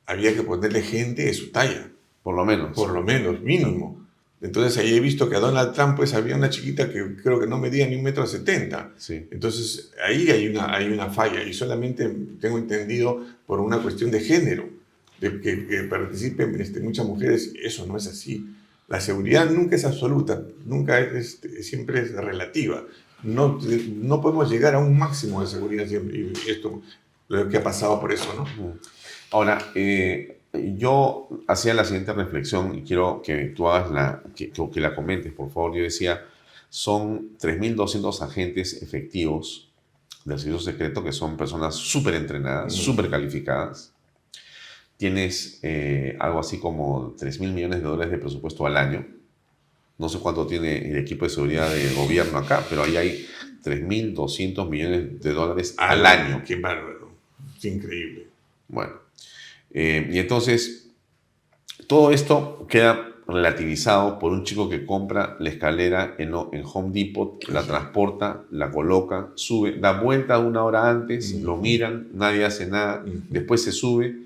Speaker 5: Había que ponerle gente de su talla.
Speaker 1: Por lo menos.
Speaker 5: Por lo menos, mínimo. Entonces ahí he visto que a Donald Trump pues había una chiquita que creo que no medía ni 1,70 m.
Speaker 1: Sí.
Speaker 5: Entonces ahí hay una falla y solamente tengo entendido por una cuestión de género, de que participen muchas mujeres. Eso no es así. La seguridad nunca es absoluta, siempre es relativa. No podemos llegar a un máximo de seguridad siempre, y esto lo que ha pasado por eso, ¿no?
Speaker 1: Ahora, yo hacía la siguiente reflexión y quiero que tú hagas que la comentes, por favor. Yo decía, son 3.200 agentes efectivos del servicio secreto que son personas súper entrenadas, súper calificadas. Tienes algo así como $3.000 millones de presupuesto al año. No sé cuánto tiene el equipo de seguridad del gobierno acá, pero ahí hay 3.200 millones de dólares al año.
Speaker 5: Qué bárbaro. Es increíble.
Speaker 1: Bueno, y entonces todo esto queda relativizado por un chico que compra la escalera en Home Depot, la transporta, la coloca, sube, da vuelta 1 hora antes, lo miran, nadie hace nada, después se sube,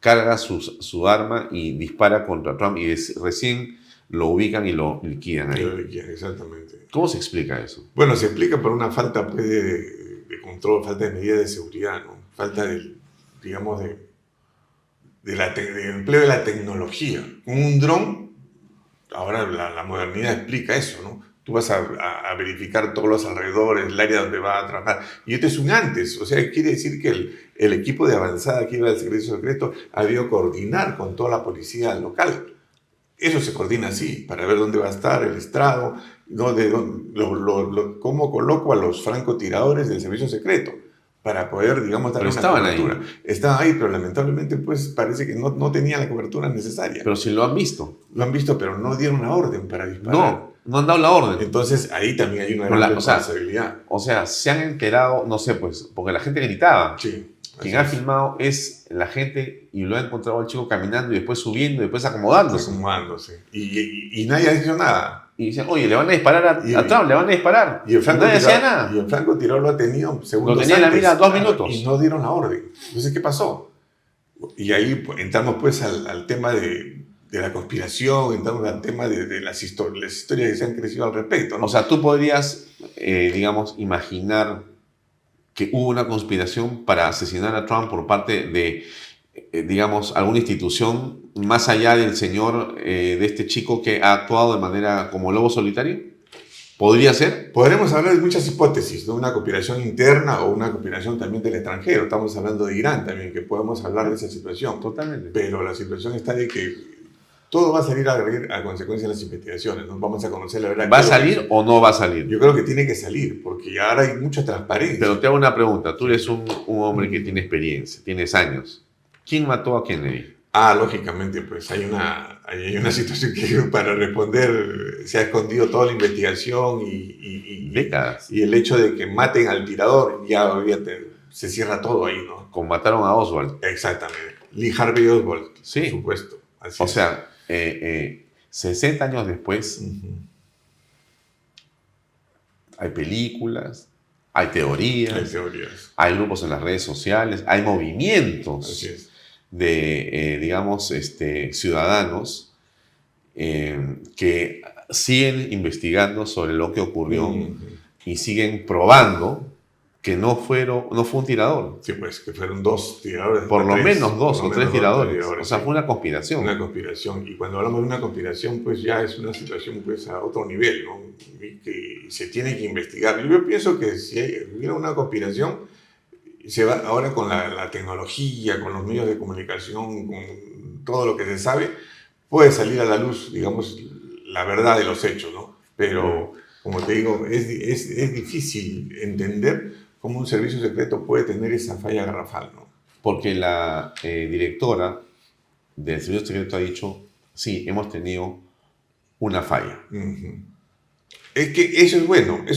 Speaker 1: carga su arma y dispara contra Trump y recién lo ubican y lo liquidan ahí.
Speaker 5: Lo liquidan, exactamente.
Speaker 1: ¿Cómo se explica eso?
Speaker 5: Bueno, se explica por una falta pues, de control, falta de medidas de seguridad, ¿no? Falta del empleo de la tecnología. Con un dron, ahora la modernidad explica eso, ¿no? Tú vas a verificar todos los alrededores, el área donde va a trabajar. Y esto es un antes, o sea, quiere decir que el equipo de avanzada que iba al servicio secreto ha debido coordinar con toda la policía local. Eso se coordina así, para ver dónde va a estar el estrado, cómo coloco a los francotiradores del servicio secreto, para poder, digamos, dar una cobertura. Estaban ahí, pero lamentablemente, pues, parece que no tenían la cobertura necesaria.
Speaker 1: Pero si lo han visto.
Speaker 5: Lo han visto, pero no dieron la orden para disparar.
Speaker 1: No han dado la orden.
Speaker 5: Entonces, ahí también hay una gran responsabilidad.
Speaker 1: O sea, se han enterado, no sé, pues, porque la gente gritaba.
Speaker 5: Sí.
Speaker 1: Quien ha filmado es la gente y lo ha encontrado al chico caminando y después subiendo y después acomodándose.
Speaker 5: Acomodándose. Y nadie ha dicho nada.
Speaker 1: Y dicen, oye, le van a disparar a Trump, le van a disparar.
Speaker 5: Y el
Speaker 1: nadie decía nada.
Speaker 5: Y el francotirador lo ha tenido segundos
Speaker 1: Lo tenía en la mira 2 minutos.
Speaker 5: Y no dieron la orden. Entonces, ¿qué pasó? Y ahí entramos pues al tema de la conspiración, entramos al tema de las historias que se han crecido al respecto, ¿no?
Speaker 1: O sea, tú podrías, digamos, imaginar que hubo una conspiración para asesinar a Trump por parte de, digamos, alguna institución más allá del señor, de este chico que ha actuado de manera como lobo solitario. ¿Podría ser?
Speaker 5: Podremos hablar de muchas hipótesis, ¿no? Una conspiración interna o una conspiración también del extranjero. Estamos hablando de Irán también, que podemos hablar de esa situación.
Speaker 1: Totalmente.
Speaker 5: Pero la situación está de que todo va a salir a consecuencia de las investigaciones. No vamos a conocer la verdad.
Speaker 1: ¿Va a salir o no va a salir?
Speaker 5: Yo creo que tiene que salir, porque ahora hay mucha transparencia.
Speaker 1: Pero te hago una pregunta. Tú eres un hombre que tiene experiencia, tienes años. ¿Quién mató a Kennedy?
Speaker 5: Lógicamente, pues hay una situación que para responder se ha escondido toda la investigación y
Speaker 1: décadas.
Speaker 5: Y el hecho de que maten al tirador, ya se cierra todo ahí, ¿no?
Speaker 1: Como mataron a Oswald.
Speaker 5: Exactamente. Lee Harvey Oswald,
Speaker 1: sí.
Speaker 5: Por supuesto. Así
Speaker 1: o sea, 60 años después, hay películas, hay teorías, hay grupos en las redes sociales, hay movimientos de, digamos, ciudadanos que siguen investigando sobre lo que ocurrió y siguen probando que no fue un tirador.
Speaker 5: Sí, pues, que fueron 2 tiradores.
Speaker 1: Por lo menos 2 o 3 tiradores. O sea, fue una conspiración.
Speaker 5: Una conspiración. Y cuando hablamos de una conspiración, pues ya es una situación pues a otro nivel, ¿no? Y que se tiene que investigar. Yo pienso que si hubiera una conspiración, se va ahora con la tecnología, con los medios de comunicación, con todo lo que se sabe, puede salir a la luz, digamos, la verdad de los hechos, ¿no? Pero, como te digo, es difícil entender cómo un servicio secreto puede tener esa falla garrafal, ¿no?
Speaker 1: Porque la directora del servicio secreto ha dicho, sí, hemos tenido una falla.
Speaker 5: Es que eso es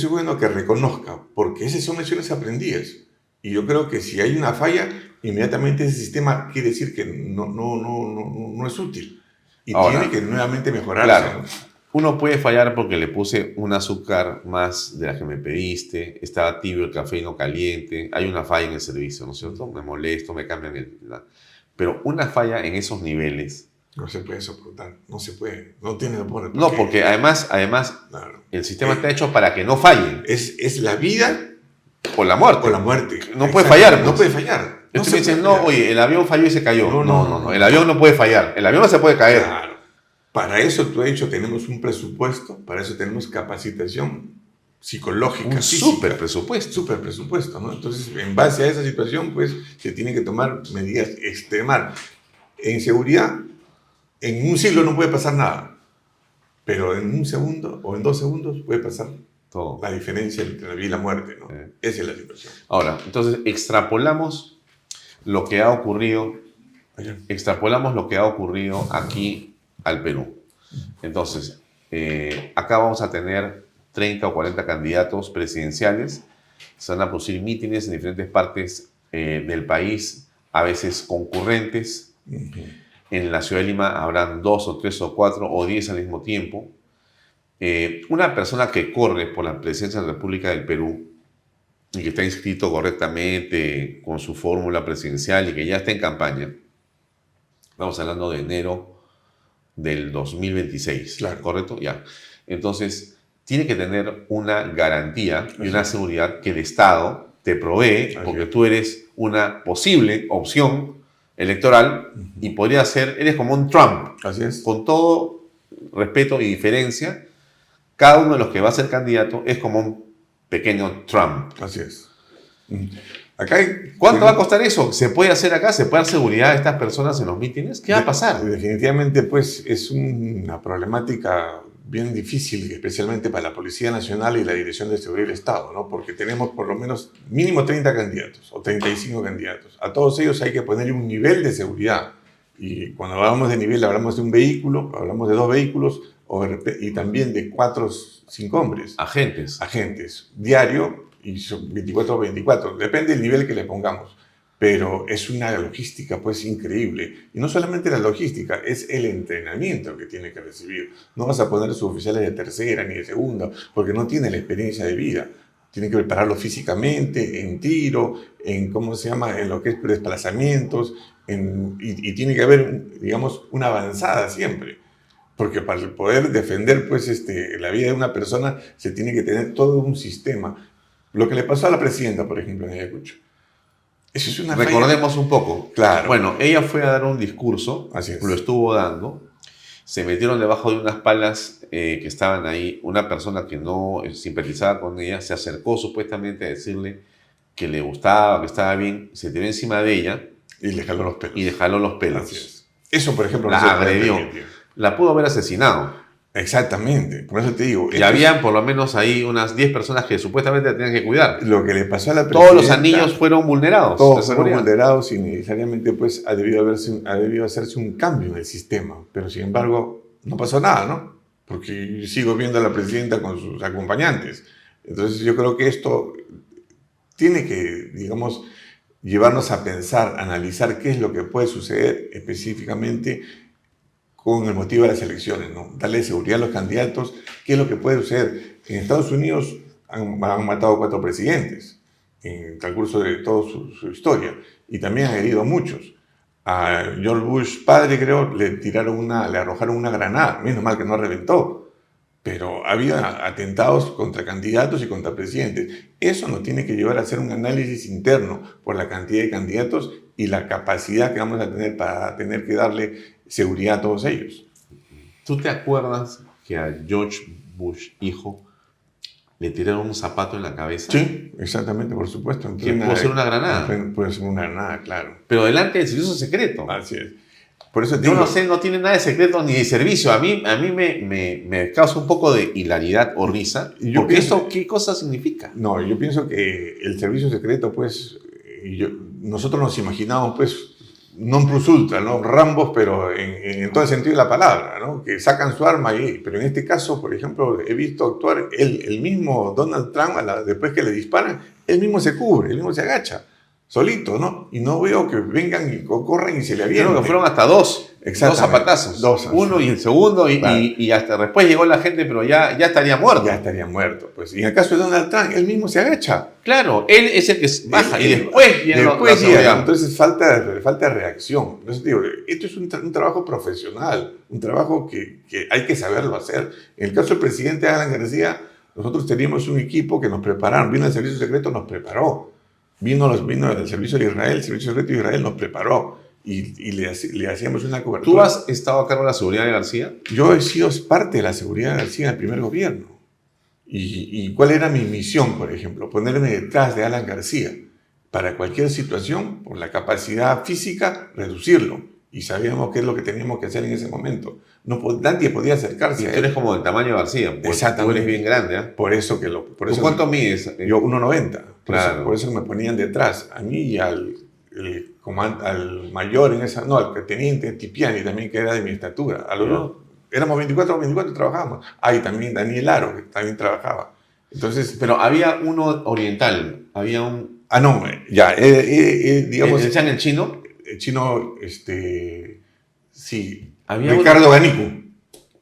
Speaker 5: bueno que reconozca, porque esas son lecciones aprendidas. Y yo creo que si hay una falla, inmediatamente ese sistema quiere decir que no es útil. Y ahora, tiene que nuevamente mejorarse.
Speaker 1: Claro.
Speaker 5: ¿No?
Speaker 1: Uno puede fallar porque le puse un azúcar más de la que me pediste, estaba tibio el café y no caliente, hay una falla en el servicio, ¿no es cierto? Me molesto, me cambian Pero una falla en esos niveles...
Speaker 5: No se puede soportar, no se puede, no tiene soporte.
Speaker 1: No, porque además
Speaker 5: claro,
Speaker 1: el sistema está hecho para que no fallen.
Speaker 5: Es la vida
Speaker 1: o la muerte.
Speaker 5: O la muerte.
Speaker 1: No puede fallar. Pues.
Speaker 5: No puede fallar.
Speaker 1: Entonces me dicen, no, oye, el avión falló y se cayó. No, el avión no puede fallar, el avión no se puede caer.
Speaker 5: Claro. Para eso, tú has dicho, tenemos un presupuesto, para eso tenemos capacitación psicológica,
Speaker 1: un súper presupuesto.
Speaker 5: Súper presupuesto, ¿no? Entonces, en base a esa situación, pues, se tienen que tomar medidas extremar. En seguridad, en un siglo no puede pasar nada, pero en un segundo o en 2 segundos puede pasar todo. La diferencia entre la vida y la muerte, ¿no? Esa es la situación.
Speaker 1: Ahora, entonces, extrapolamos lo que ha ocurrido aquí al Perú. Entonces, acá vamos a tener 30 o 40 candidatos presidenciales. Se van a producir mítines en diferentes partes del país, a veces concurrentes. En la ciudad de Lima habrán 2 o 3 o 4 o 10 al mismo tiempo. Una persona que corre por la presidencia de la República del Perú y que está inscrito correctamente con su fórmula presidencial y que ya está en campaña, estamos hablando de enero del 2026,
Speaker 5: claro.
Speaker 1: ¿Correcto? Ya. Entonces, tiene que tener una garantía y una seguridad que el Estado te provee, porque tú eres una posible opción electoral y podría ser, eres como un Trump.
Speaker 5: Así es.
Speaker 1: Con todo respeto y diferencia, cada uno de los que va a ser candidato es como un pequeño Trump.
Speaker 5: Así es. Acá
Speaker 1: ¿Cuánto va a costar eso? ¿Se puede hacer acá? ¿Se puede dar seguridad a estas personas en los mítines? ¿Qué va a pasar?
Speaker 5: Definitivamente, pues, es una problemática bien difícil, especialmente para la Policía Nacional y la Dirección de Seguridad del Estado, ¿no? Porque tenemos por lo menos mínimo 30 candidatos o 35 candidatos. A todos ellos hay que ponerle un nivel de seguridad. Y cuando hablamos de nivel, hablamos de un vehículo, hablamos de 2 vehículos y también de 4 o 5 hombres. Agentes. Diario y son 24/24. Depende del nivel que le pongamos. Pero es una logística pues increíble. Y no solamente la logística, es el entrenamiento que tiene que recibir. No vas a poner sus oficiales de tercera ni de segunda, porque no tiene la experiencia de vida. Tiene que prepararlo físicamente, en tiro, en en lo que es desplazamientos, y tiene que haber, digamos, una avanzada siempre. Porque para poder defender pues, la vida de una persona se tiene que tener todo un sistema. Lo que le pasó a la presidenta, por ejemplo, en Ayacucho. Eso es una
Speaker 1: Recordemos un poco.
Speaker 5: Claro.
Speaker 1: Bueno, ella fue a dar un discurso,
Speaker 5: Así es.
Speaker 1: Lo estuvo dando, se metieron debajo de unas palas que estaban ahí, una persona que no simpatizaba con ella, se acercó supuestamente a decirle que le gustaba, que estaba bien, se tiró encima de ella.
Speaker 5: Y le jaló los pelos.
Speaker 1: Así es.
Speaker 5: Eso, por ejemplo,
Speaker 1: la agredió. La pudo haber asesinado.
Speaker 5: Exactamente, por eso te digo.
Speaker 1: Y habían por lo menos ahí unas 10 personas que supuestamente la tenían que cuidar.
Speaker 5: Lo que le pasó a la presidenta...
Speaker 1: Todos los anillos fueron vulnerados.
Speaker 5: Todos fueron vulnerados y necesariamente pues, ha debido hacerse un cambio en el sistema. Pero sin embargo, no pasó nada, ¿no? Porque yo sigo viendo a la presidenta con sus acompañantes. Entonces yo creo que esto tiene que, digamos, llevarnos a pensar, a analizar qué es lo que puede suceder específicamente con el motivo de las elecciones, ¿no? Darle seguridad a los candidatos, qué es lo que puede suceder. En Estados Unidos han matado 4 presidentes en el transcurso de toda su historia y también han herido a muchos. A George Bush padre, creo, le arrojaron una granada, menos mal que no reventó, pero había atentados contra candidatos y contra presidentes. Eso nos tiene que llevar a hacer un análisis interno por la cantidad de candidatos y la capacidad que vamos a tener para tener que darle seguridad a todos ellos.
Speaker 1: ¿Tú te acuerdas que a George Bush, hijo, le tiraron un zapato en la cabeza?
Speaker 5: Sí, exactamente, por supuesto.
Speaker 1: Que puede ser una granada.
Speaker 5: Puede ser una granada, claro.
Speaker 1: Pero delante del servicio secreto.
Speaker 5: Así es. Por eso
Speaker 1: yo no sé, no tiene nada de secreto ni de servicio. A mí me causa un poco de hilaridad o risa. Porque esto, ¿qué cosa significa?
Speaker 5: No, yo pienso que el servicio secreto, pues, nosotros nos imaginamos, pues, non plus ultra, ¿no? Rambos, pero en todo el sentido de la palabra, ¿no? Que sacan su arma pero en este caso, por ejemplo, he visto actuar el mismo Donald Trump, después que le disparan, él mismo se cubre, él mismo se agacha, solito, ¿no? Y no veo que vengan y corran y se le avienten.
Speaker 1: Creo que fueron hasta 2 zapatazos. Uno y el segundo, y hasta después llegó la gente, pero ya estaría muerto.
Speaker 5: Ya estaría muerto, pues. Y en el caso de Donald Trump, él mismo se agacha.
Speaker 1: Claro, él es el que baja y después llega.
Speaker 5: Entonces falta de reacción. Entonces digo, esto es un trabajo profesional, un trabajo que hay que saberlo hacer. En el caso del presidente Alan García, nosotros teníamos un equipo que nos prepararon, vino el servicio secreto, nos preparó. Vino el servicio de Israel, el servicio secreto de Israel nos preparó y le hacíamos una cobertura.
Speaker 1: ¿Tú has estado a cargo de la seguridad de García?
Speaker 5: Yo he sido parte de la seguridad de García en el primer gobierno. ¿Y cuál era mi misión, por ejemplo? Ponerme detrás de Alan García. Para cualquier situación, por la capacidad física, reducirlo. Y sabíamos qué es lo que teníamos que hacer en ese momento. Nadie podía acercarse.
Speaker 1: Y tú eres como del tamaño de García.
Speaker 5: Exactamente.
Speaker 1: Tú eres bien grande, ¿eh?
Speaker 5: Por eso
Speaker 1: ¿Tú cuánto mides?
Speaker 5: Yo 1,90.
Speaker 1: Claro.
Speaker 5: Por eso me ponían detrás. A mí y al mayor al teniente Tipiani también, que era de mi estatura. A los dos éramos 24 trabajábamos. Ahí también Daniel Aro, que también trabajaba. Entonces,
Speaker 1: Pero había uno oriental, había un...
Speaker 5: no, ya, digamos...
Speaker 1: ¿Decían el chino?
Speaker 5: El chino, sí,
Speaker 1: Había
Speaker 5: Ricardo Ganicu.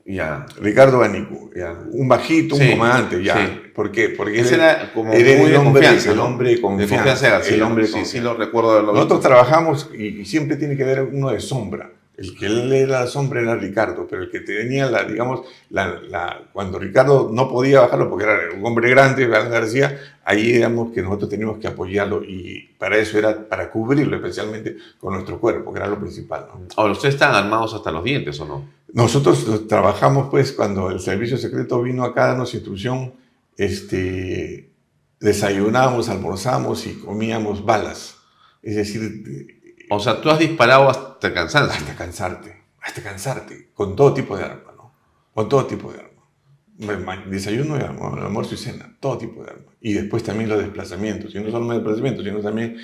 Speaker 1: Ya.
Speaker 5: Ricardo Ganicu,
Speaker 1: Ya.
Speaker 5: un bajito, un
Speaker 1: Sí,
Speaker 5: comandante, ya.
Speaker 1: sí.
Speaker 5: ¿Por qué? Porque
Speaker 1: Ese era como
Speaker 5: él
Speaker 1: muy de confianza,
Speaker 5: el
Speaker 1: ¿no?
Speaker 5: hombre de
Speaker 1: De
Speaker 5: confianza.
Speaker 1: confianza era, sí,
Speaker 5: el hombre de
Speaker 1: sí,
Speaker 5: confianza.
Speaker 1: sí lo recuerdo de haberlo
Speaker 5: Nosotros
Speaker 1: visto.
Speaker 5: trabajamos y siempre tiene que haber uno de sombra. El que él era la sombra era Ricardo, pero el que tenía cuando Ricardo no podía bajarlo porque era un hombre grande, Alan García, ahí éramos que nosotros teníamos que apoyarlo y para eso era para cubrirlo especialmente con nuestro cuerpo, que era lo principal, ¿no?
Speaker 1: Ahora, ¿ustedes están armados hasta los dientes o no?
Speaker 5: Nosotros trabajamos, pues, cuando el servicio secreto vino acá a darnos instrucción, desayunábamos, almorzamos y comíamos balas. Es decir,
Speaker 1: O sea, tú has disparado hasta el cansancio.
Speaker 5: hasta cansarte, con todo tipo de arma, ¿no? Con todo tipo de arma. Desayuno, almuerzo y cena, todo tipo de arma. Y después también los desplazamientos, y no solo los desplazamientos, sino también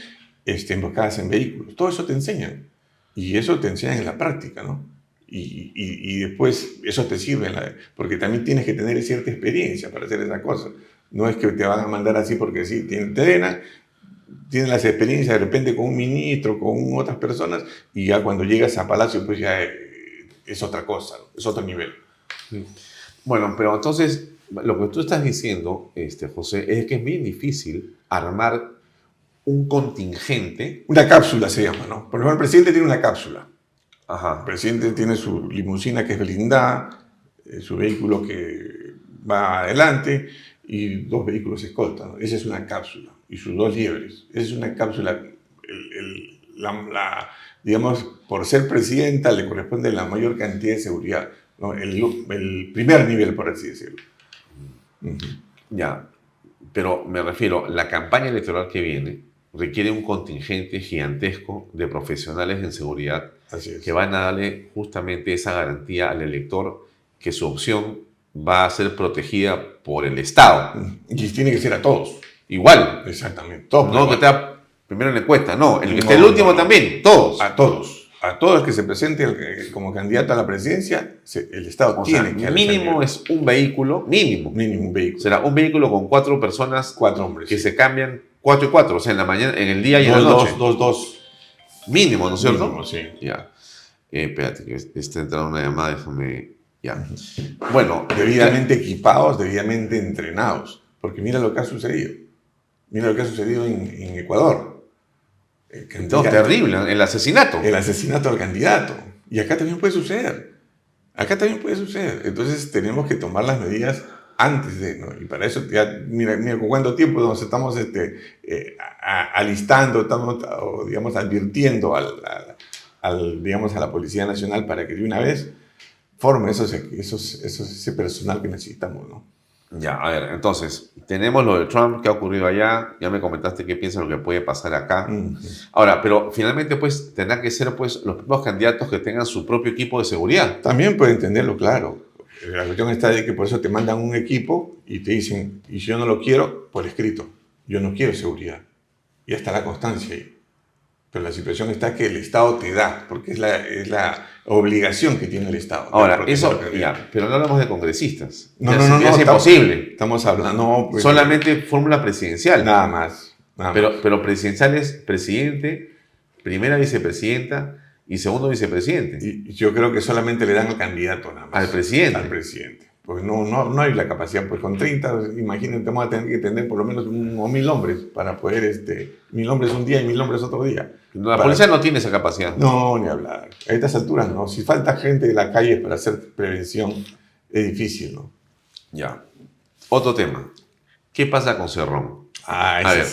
Speaker 5: emboscadas en vehículos. Todo eso te enseñan. Y eso te enseñan en la práctica, ¿no? Y después eso te sirve, porque también tienes que tener cierta experiencia para hacer esa cosa. No es que te van a mandar así porque sí, te entrenan, tienen las experiencias de repente con un ministro, con otras personas, y ya cuando llegas a Palacio, pues ya es otra cosa, ¿no? Es otro nivel.
Speaker 1: Bueno, pero entonces, lo que tú estás diciendo, José, es que es bien difícil armar un contingente.
Speaker 5: Una cápsula se llama, ¿no? Por ejemplo, el presidente tiene una cápsula.
Speaker 1: Ajá.
Speaker 5: El presidente tiene su limusina que es blindada, su vehículo que va adelante y 2 vehículos escolta, ¿no? Esa es una cápsula. Y sus 2 liebres. Esa es una cápsula. Digamos, por ser presidenta le corresponde la mayor cantidad de seguridad, ¿no? El primer nivel, por así decirlo.
Speaker 1: Ya, pero me refiero, la campaña electoral que viene requiere un contingente gigantesco de profesionales en seguridad
Speaker 5: Así es.
Speaker 1: que van a darle justamente esa garantía al elector que su opción va a ser protegida por el Estado.
Speaker 5: Y tiene que ser a todos.
Speaker 1: Igual.
Speaker 5: Exactamente. Todos.
Speaker 1: No que esté primero en la encuesta, no. El que esté el
Speaker 5: No,
Speaker 1: último
Speaker 5: no.
Speaker 1: también, todos.
Speaker 5: A todos. A todos que se presente como candidato a la presidencia, el Estado
Speaker 1: O sea,
Speaker 5: tiene que
Speaker 1: mínimo es un vehículo, mínimo.
Speaker 5: un vehículo.
Speaker 1: Será un vehículo con 4 personas
Speaker 5: 4 hombres.
Speaker 1: que se cambian 4 y 4, o sea, en la mañana, en el día y en la noche.
Speaker 5: 2.
Speaker 1: Mínimo, ¿no es cierto?
Speaker 5: Mínimo, sí.
Speaker 1: Ya. Espérate, que está entrando una llamada, déjame. Ya. Bueno,
Speaker 5: Debidamente equipados, debidamente entrenados. Porque mira lo que ha sucedido. Mira lo que ha sucedido en Ecuador.
Speaker 1: no, terrible, el asesinato.
Speaker 5: El asesinato del candidato. Y acá también puede suceder. Entonces tenemos que tomar las medidas antes de, ¿no? Y para eso, ya, mira con cuánto tiempo nos estamos alistando, estamos, digamos, advirtiendo digamos, a la Policía Nacional para que de una vez forme ese personal que necesitamos, ¿no?
Speaker 1: Ya, a ver, entonces, tenemos lo de Trump, que ha ocurrido allá, ya me comentaste qué piensas lo que puede pasar acá. Ahora, pero finalmente, pues, tendrán que ser, pues, los propios candidatos que tengan su propio equipo de seguridad.
Speaker 5: También puede entenderlo, claro. La cuestión está de que por eso te mandan un equipo y te dicen, y si yo no lo quiero, por escrito, yo no quiero seguridad. Y está la constancia ahí. Pero la situación está que el Estado te da, porque es la obligación que tiene el Estado.
Speaker 1: Ahora, eso, ya, pero no hablamos de congresistas.
Speaker 5: No,
Speaker 1: es imposible.
Speaker 5: Estamos hablando, no, pues,
Speaker 1: solamente fórmula presidencial.
Speaker 5: Nada más.
Speaker 1: Pero presidencial es presidente, primera vicepresidenta y segundo vicepresidente.
Speaker 5: Y yo creo que solamente le dan al candidato nada más.
Speaker 1: Al presidente.
Speaker 5: Al presidente. Pues no hay la capacidad. Pues con 30, imagínate, vamos a tener que tener por lo menos 1.000 hombres para poder, 1.000 hombres un día y 1.000 hombres otro día.
Speaker 1: La policía no tiene esa capacidad.
Speaker 5: No, ni hablar. A estas alturas no. Si falta gente de la calle para hacer prevención, es difícil, ¿no?
Speaker 1: Ya. Otro tema. ¿Qué pasa con Cerrón? A ver,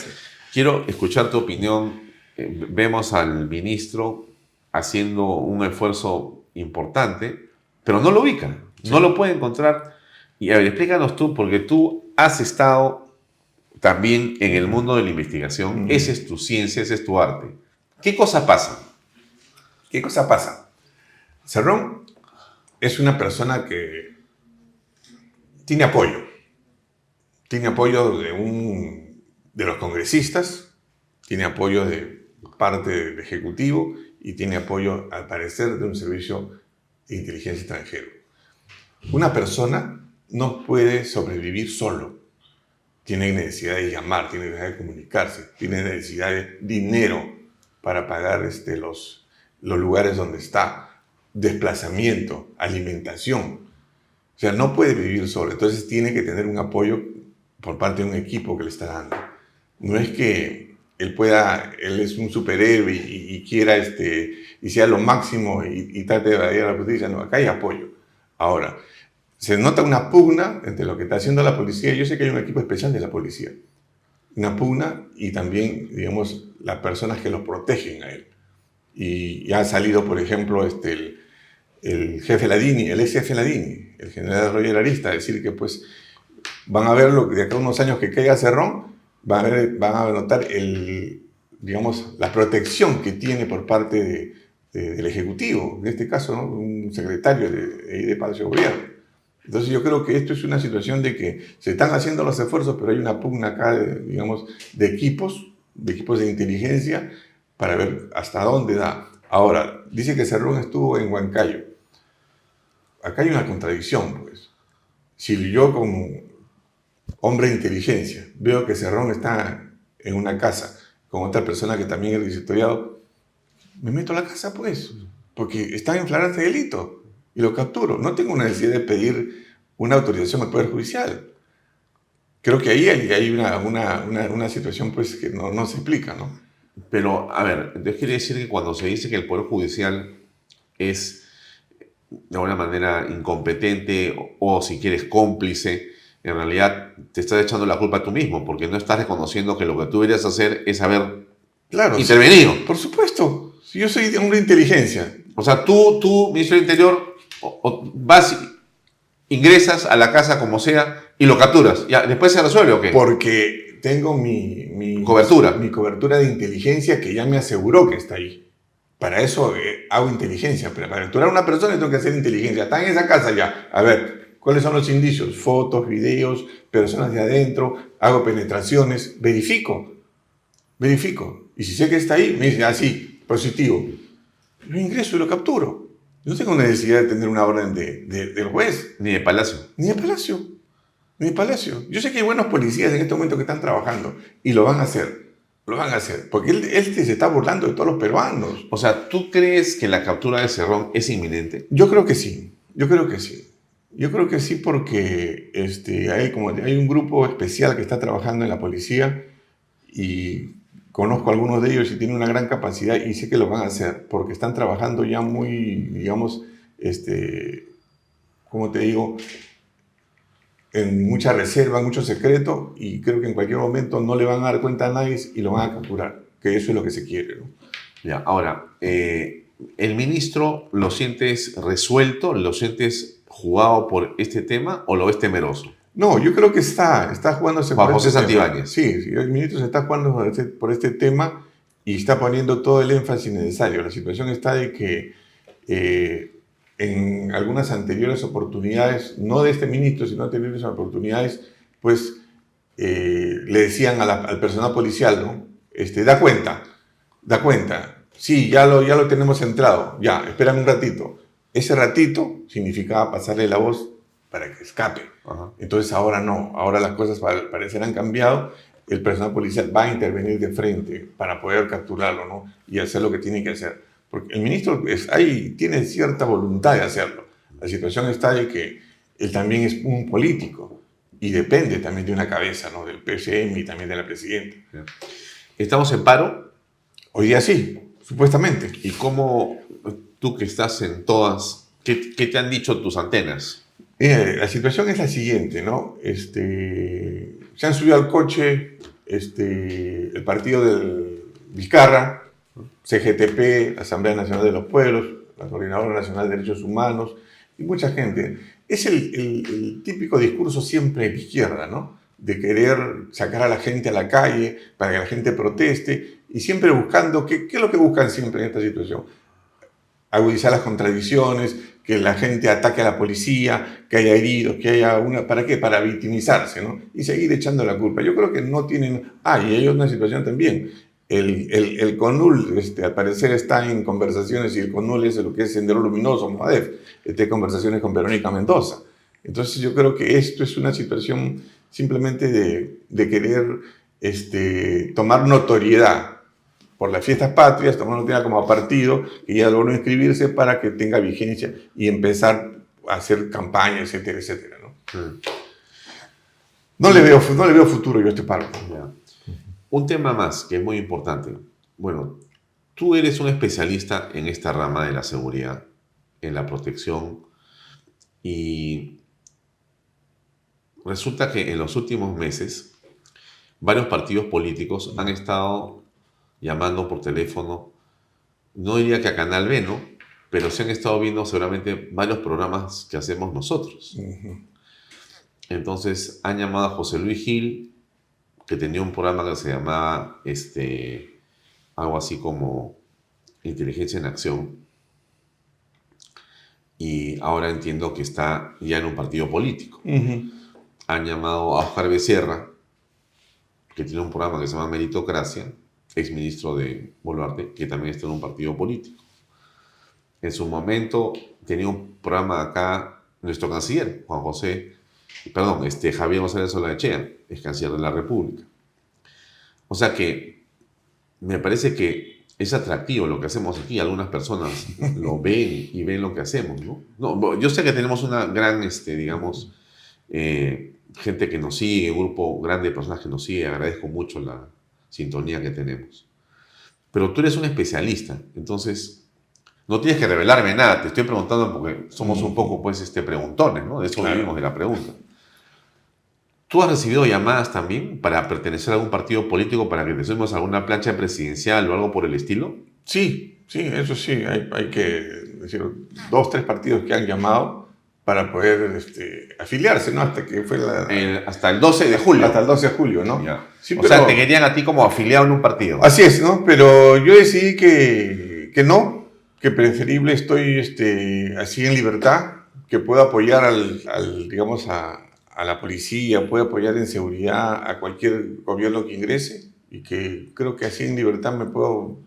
Speaker 1: quiero escuchar tu opinión. Vemos al ministro haciendo un esfuerzo importante, pero no lo ubica, no lo puede encontrar. Y a ver, explícanos tú, porque tú has estado también en el mundo de la investigación. Esa es tu ciencia, ese es tu arte. ¿Qué cosa pasa?
Speaker 5: Cerrón es una persona que tiene apoyo. Tiene apoyo de los congresistas, tiene apoyo de parte del Ejecutivo y tiene apoyo, al parecer, de un servicio de inteligencia extranjero. Una persona no puede sobrevivir solo. Tiene necesidad de llamar, tiene necesidad de comunicarse, tiene necesidad de dinero para pagar los lugares donde está, desplazamiento, alimentación. O sea, no puede vivir solo. Entonces tiene que tener un apoyo por parte de un equipo que le está dando. No es que él es un superhéroe y quiera y sea lo máximo y trate de evadir a la justicia. No, acá hay apoyo. Ahora, se nota una pugna entre lo que está haciendo la policía. Yo sé que hay un equipo especial de la policía. Una pugna y también, digamos, las personas que los protegen a él. Y ha salido, por ejemplo, el jefe Ladini, el ex jefe Ladini, el general Roger Arista, a decir que pues van a ver de acá a unos años que caiga Cerrón, van a notar digamos, la protección que tiene por parte del Ejecutivo, en este caso, ¿no? Un secretario de Palacio de Gobierno. Entonces yo creo que esto es una situación de que se están haciendo los esfuerzos, pero hay una pugna acá, digamos, de equipos de inteligencia para ver hasta dónde da. Ahora, dice que Cerrón estuvo en Huancayo. Acá hay una contradicción, pues. Si yo como hombre de inteligencia veo que Cerrón está en una casa con otra persona que también es requisitoriado, me meto a la casa, pues, porque está en flagrante delito y lo capturo. No tengo una necesidad de pedir una autorización al Poder Judicial. Creo que ahí hay una situación, pues, que no se explica, ¿no?
Speaker 1: Pero, a ver, entonces quiere decir que cuando se dice que el Poder Judicial es de alguna manera incompetente o si quieres cómplice, en realidad te estás echando la culpa a tú mismo, porque no estás reconociendo que lo que tú deberías hacer es haber intervenido.
Speaker 5: Sí, por supuesto. Si yo soy de una inteligencia.
Speaker 1: O sea, tú, ministro del Interior, vas, ingresas a la casa como sea y lo capturas. ¿Ya después se resuelve o qué?
Speaker 5: Porque tengo mi
Speaker 1: cobertura.
Speaker 5: Mi cobertura de inteligencia que ya me aseguró que está ahí. Para eso hago inteligencia. Pero para capturar a una persona tengo que hacer inteligencia. Está en esa casa ya. A ver, ¿cuáles son los indicios? Fotos, videos, personas de adentro. Hago penetraciones. Verifico. Y si sé que está ahí, me dice, sí, positivo. Yo ingreso y lo capturo. No tengo necesidad de tener una orden del juez.
Speaker 1: Ni de Palacio.
Speaker 5: Ni de Palacio. Yo sé que hay buenos policías en este momento que están trabajando y lo van a hacer. Porque él se está burlando de todos los peruanos.
Speaker 1: O sea, ¿tú crees que la captura de Cerrón es inminente?
Speaker 5: Yo creo que sí. Porque hay un grupo especial que está trabajando en la policía y conozco a algunos de ellos y tienen una gran capacidad y sé que lo van a hacer porque están trabajando ya muy, digamos, ¿cómo te digo? En mucha reserva, en mucho secreto, y creo que en cualquier momento no le van a dar cuenta a nadie y lo van a capturar, que eso es lo que se quiere, ¿no?
Speaker 1: Ya, ahora, ¿el ministro lo sientes resuelto, lo sientes jugado por este tema o lo ves temeroso?
Speaker 5: No, yo creo que está jugándose
Speaker 1: Juan José Santibáñez.
Speaker 5: Sí, el ministro se está jugando por este tema y está poniendo todo el énfasis necesario. La situación está de que en algunas anteriores oportunidades, no de este ministro, sino anteriores oportunidades, pues le decían al personal policial, ¿no? Da cuenta, sí, ya lo tenemos centrado, ya, espérame un ratito. Ese ratito significaba pasarle la voz para que escape.
Speaker 1: Ajá.
Speaker 5: Entonces ahora no, ahora las cosas parecerán han cambiado, el personal policial va a intervenir de frente para poder capturarlo, ¿no? Y hacer lo que tiene que hacer. Porque el ministro tiene cierta voluntad de hacerlo. La situación está de que él también es un político y depende también de una cabeza, ¿no? Del PCM y también de la presidenta.
Speaker 1: ¿Estamos en paro?
Speaker 5: Hoy día sí, supuestamente.
Speaker 1: ¿Y cómo tú que estás en todas, qué te han dicho tus antenas?
Speaker 5: La situación es la siguiente, ¿no? Se han subido al coche el partido del Vizcarra, CGTP, la Asamblea Nacional de los Pueblos, la Coordinadora Nacional de Derechos Humanos y mucha gente. Es el típico discurso siempre de izquierda, ¿no? De querer sacar a la gente a la calle para que la gente proteste y siempre buscando, ¿qué es lo que buscan siempre en esta situación? Agudizar las contradicciones, que la gente ataque a la policía, que haya heridos, que haya ¿para qué? Para victimizarse, ¿no? Y seguir echando la culpa. Yo creo que no tienen... y hay una situación también. El CONUL, al parecer está en conversaciones, y el CONUL es lo que es Sendero Luminoso, MOADEF, conversaciones con Verónica Mendoza. Entonces yo creo que esto es una situación simplemente de querer tomar notoriedad por las fiestas patrias, tomar notoriedad como partido, que ya logró inscribirse para que tenga vigencia y empezar a hacer campaña, etcétera, etcétera, ¿no? No le veo futuro yo a este paro.
Speaker 3: Ya. Un tema más que es muy importante. Bueno, tú eres un especialista en esta rama de la seguridad, en la protección, y resulta que en los últimos meses varios partidos políticos han estado llamando por teléfono, no diría que a Canal B, ¿no? Pero se han estado viendo seguramente varios programas que hacemos nosotros. Entonces han llamado a José Luis Gil, que tenía un programa que se llamaba algo así como Inteligencia en Acción, y ahora entiendo que está ya en un partido político. Han llamado a Oscar Becerra, que tiene un programa que se llama Meritocracia, exministro de Boluarte, que también está en un partido político. En su momento tenía un programa acá nuestro canciller, Javier González Olaechea, es canciller de la República. O sea que me parece que es atractivo lo que hacemos aquí. Algunas personas lo ven y ven lo que hacemos, ¿no? No, yo sé que tenemos una gran, gente que nos sigue, un grupo grande de personas que nos sigue. Agradezco mucho la sintonía que tenemos. Pero tú eres un especialista, entonces no tienes que revelarme nada. Te estoy preguntando porque somos un poco, preguntones, ¿no? De eso vivimos, de la pregunta. ¿Tú has recibido llamadas también para pertenecer a algún partido político para que te subamos a alguna plancha presidencial o algo por el estilo?
Speaker 5: Sí, eso sí. Hay que decir 2, 3 partidos que han llamado para poder afiliarse, ¿no? Hasta que fue
Speaker 3: hasta el 12 de julio.
Speaker 5: Hasta el 12 de julio, ¿no? Sí,
Speaker 3: o sea, te querían a ti como afiliado en un partido.
Speaker 5: Así es, ¿no? Pero yo decidí que no, que preferible estoy así en libertad, que puedo apoyar digamos, a la policía, puedo apoyar en seguridad a cualquier gobierno que ingrese, y que creo que así en libertad me puedo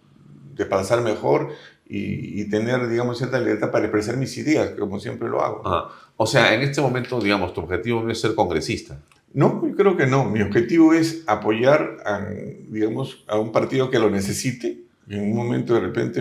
Speaker 5: desplazar mejor y tener, digamos, cierta libertad para expresar mis ideas, como siempre lo hago.
Speaker 3: O sea, en este momento, digamos, tu objetivo no es ser congresista.
Speaker 5: No, yo creo que no. Mi objetivo es apoyar a un partido que lo necesite. En un momento de repente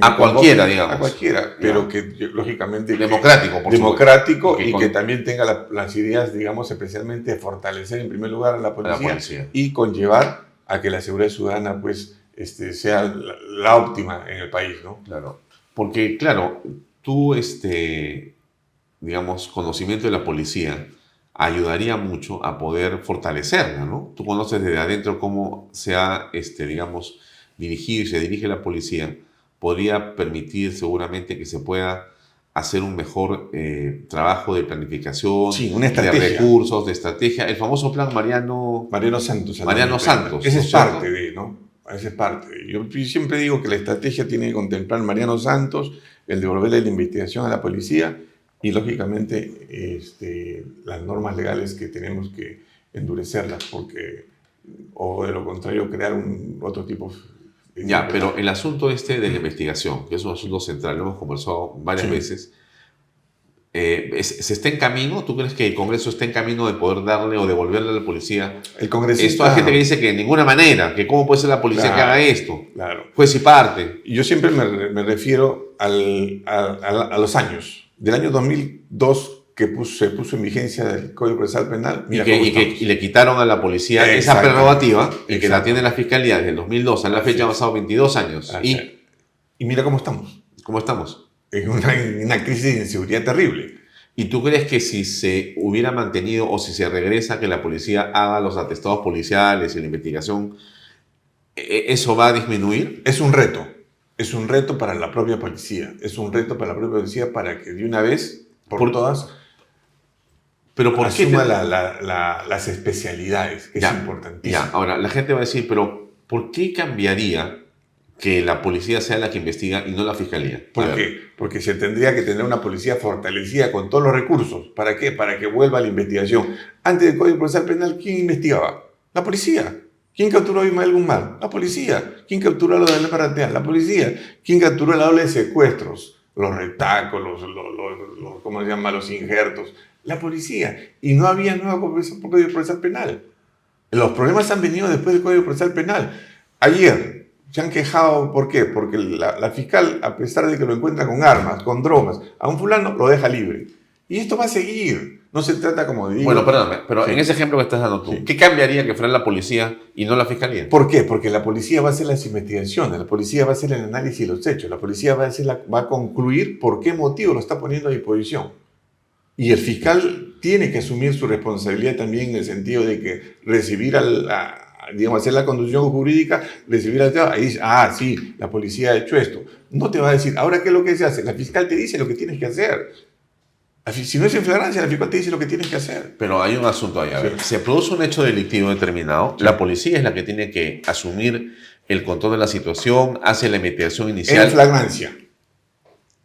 Speaker 3: a cualquiera, digamos.
Speaker 5: A cualquiera, pero que lógicamente...
Speaker 3: Democrático,
Speaker 5: y que también tenga las ideas, digamos, especialmente de fortalecer en primer lugar a la policía y conllevar a que la seguridad ciudadana, pues, sea la óptima en el país, ¿no?
Speaker 3: Claro. Porque, claro, tú, digamos, conocimiento de la policía ayudaría mucho a poder fortalecerla, ¿no? Tú conoces desde adentro cómo se ha, digamos, dirigido y se dirige la policía. Podría permitir seguramente que se pueda hacer un mejor trabajo de planificación,
Speaker 5: una estrategia,
Speaker 3: de recursos, de estrategia. El famoso plan Mariano
Speaker 5: Santos.
Speaker 3: Ese
Speaker 5: es parte de, ¿no? Esa es parte. Yo siempre digo que la estrategia tiene que contemplar Mariano Santos, el devolverle la investigación a la policía y, lógicamente, las normas legales que tenemos que endurecerlas, o de lo contrario, crear otro tipo de...
Speaker 3: Ya, pero el asunto de la investigación, que es un asunto central, lo hemos conversado varias veces, ¿se está en camino? ¿Tú crees que el Congreso está en camino de poder darle o devolverle a la policía?
Speaker 5: El congresista...
Speaker 3: Esto hay gente que dice que de ninguna manera, que cómo puede ser la policía que haga esto.
Speaker 5: Claro.
Speaker 3: Juez y parte.
Speaker 5: Yo siempre me refiero a los años. Del año 2002, que se puso en vigencia el Código Procesal Penal.
Speaker 3: Y le quitaron a la policía esa prerrogativa, y que la tiene la Fiscalía desde el 2002. A la fecha han pasado 22 años.
Speaker 5: Y mira cómo estamos.
Speaker 3: ¿Cómo estamos?
Speaker 5: Es una crisis de inseguridad terrible.
Speaker 3: ¿Y tú crees que si se hubiera mantenido o si se regresa que la policía haga los atestados policiales y la investigación, eso va a disminuir?
Speaker 5: Es un reto. Es un reto para la propia policía. Es un reto para la propia policía para que de una vez, por todas,
Speaker 3: pero ¿por
Speaker 5: asuma las especialidades, que es importantísimo.
Speaker 3: Ahora, la gente va a decir, pero ¿por qué cambiaría que la policía sea la que investiga y no la fiscalía?
Speaker 5: ¿Por qué? Porque se tendría que tener una policía fortalecida con todos los recursos. ¿Para qué? Para que vuelva a la investigación. Antes del Código Procesal Penal, ¿quién investigaba? La policía. ¿Quién capturó a Ismael Guzmán? La policía. ¿Quién capturó a los de la Paratea? La policía. ¿Quién capturó la ola de secuestros? Los retacos, ¿cómo se llama? Los injertos. la policía. Y no había nuevo Código Procesal Penal. Los problemas han venido después del Código Procesal Penal. Ayer se han quejado, ¿por qué? Porque la fiscal, a pesar de que lo encuentra con armas, con drogas, a un fulano lo deja libre. Y esto va a seguir. No se trata como de...
Speaker 1: Bueno, perdóname, pero en ese ejemplo que estás dando tú, ¿qué cambiaría que fuera la policía y no la fiscalía?
Speaker 5: ¿Por qué? Porque la policía va a hacer las investigaciones, la policía va a hacer el análisis de los hechos, la policía va a concluir por qué motivo lo está poniendo a disposición. Y el fiscal tiene que asumir su responsabilidad también en el sentido de que recibir digamos, hacer la conducción jurídica, recibir al Estado, ahí dice, sí, la policía ha hecho esto. No te va a decir, ahora, ¿qué es lo que se hace? La fiscal te dice lo que tienes que hacer. Si no es en flagrancia, la fiscal te dice lo que tienes que hacer.
Speaker 1: Pero hay un asunto ahí. A ver, se produce un hecho delictivo determinado, la policía es la que tiene que asumir el control de la situación, hace la investigación inicial.
Speaker 5: En flagrancia.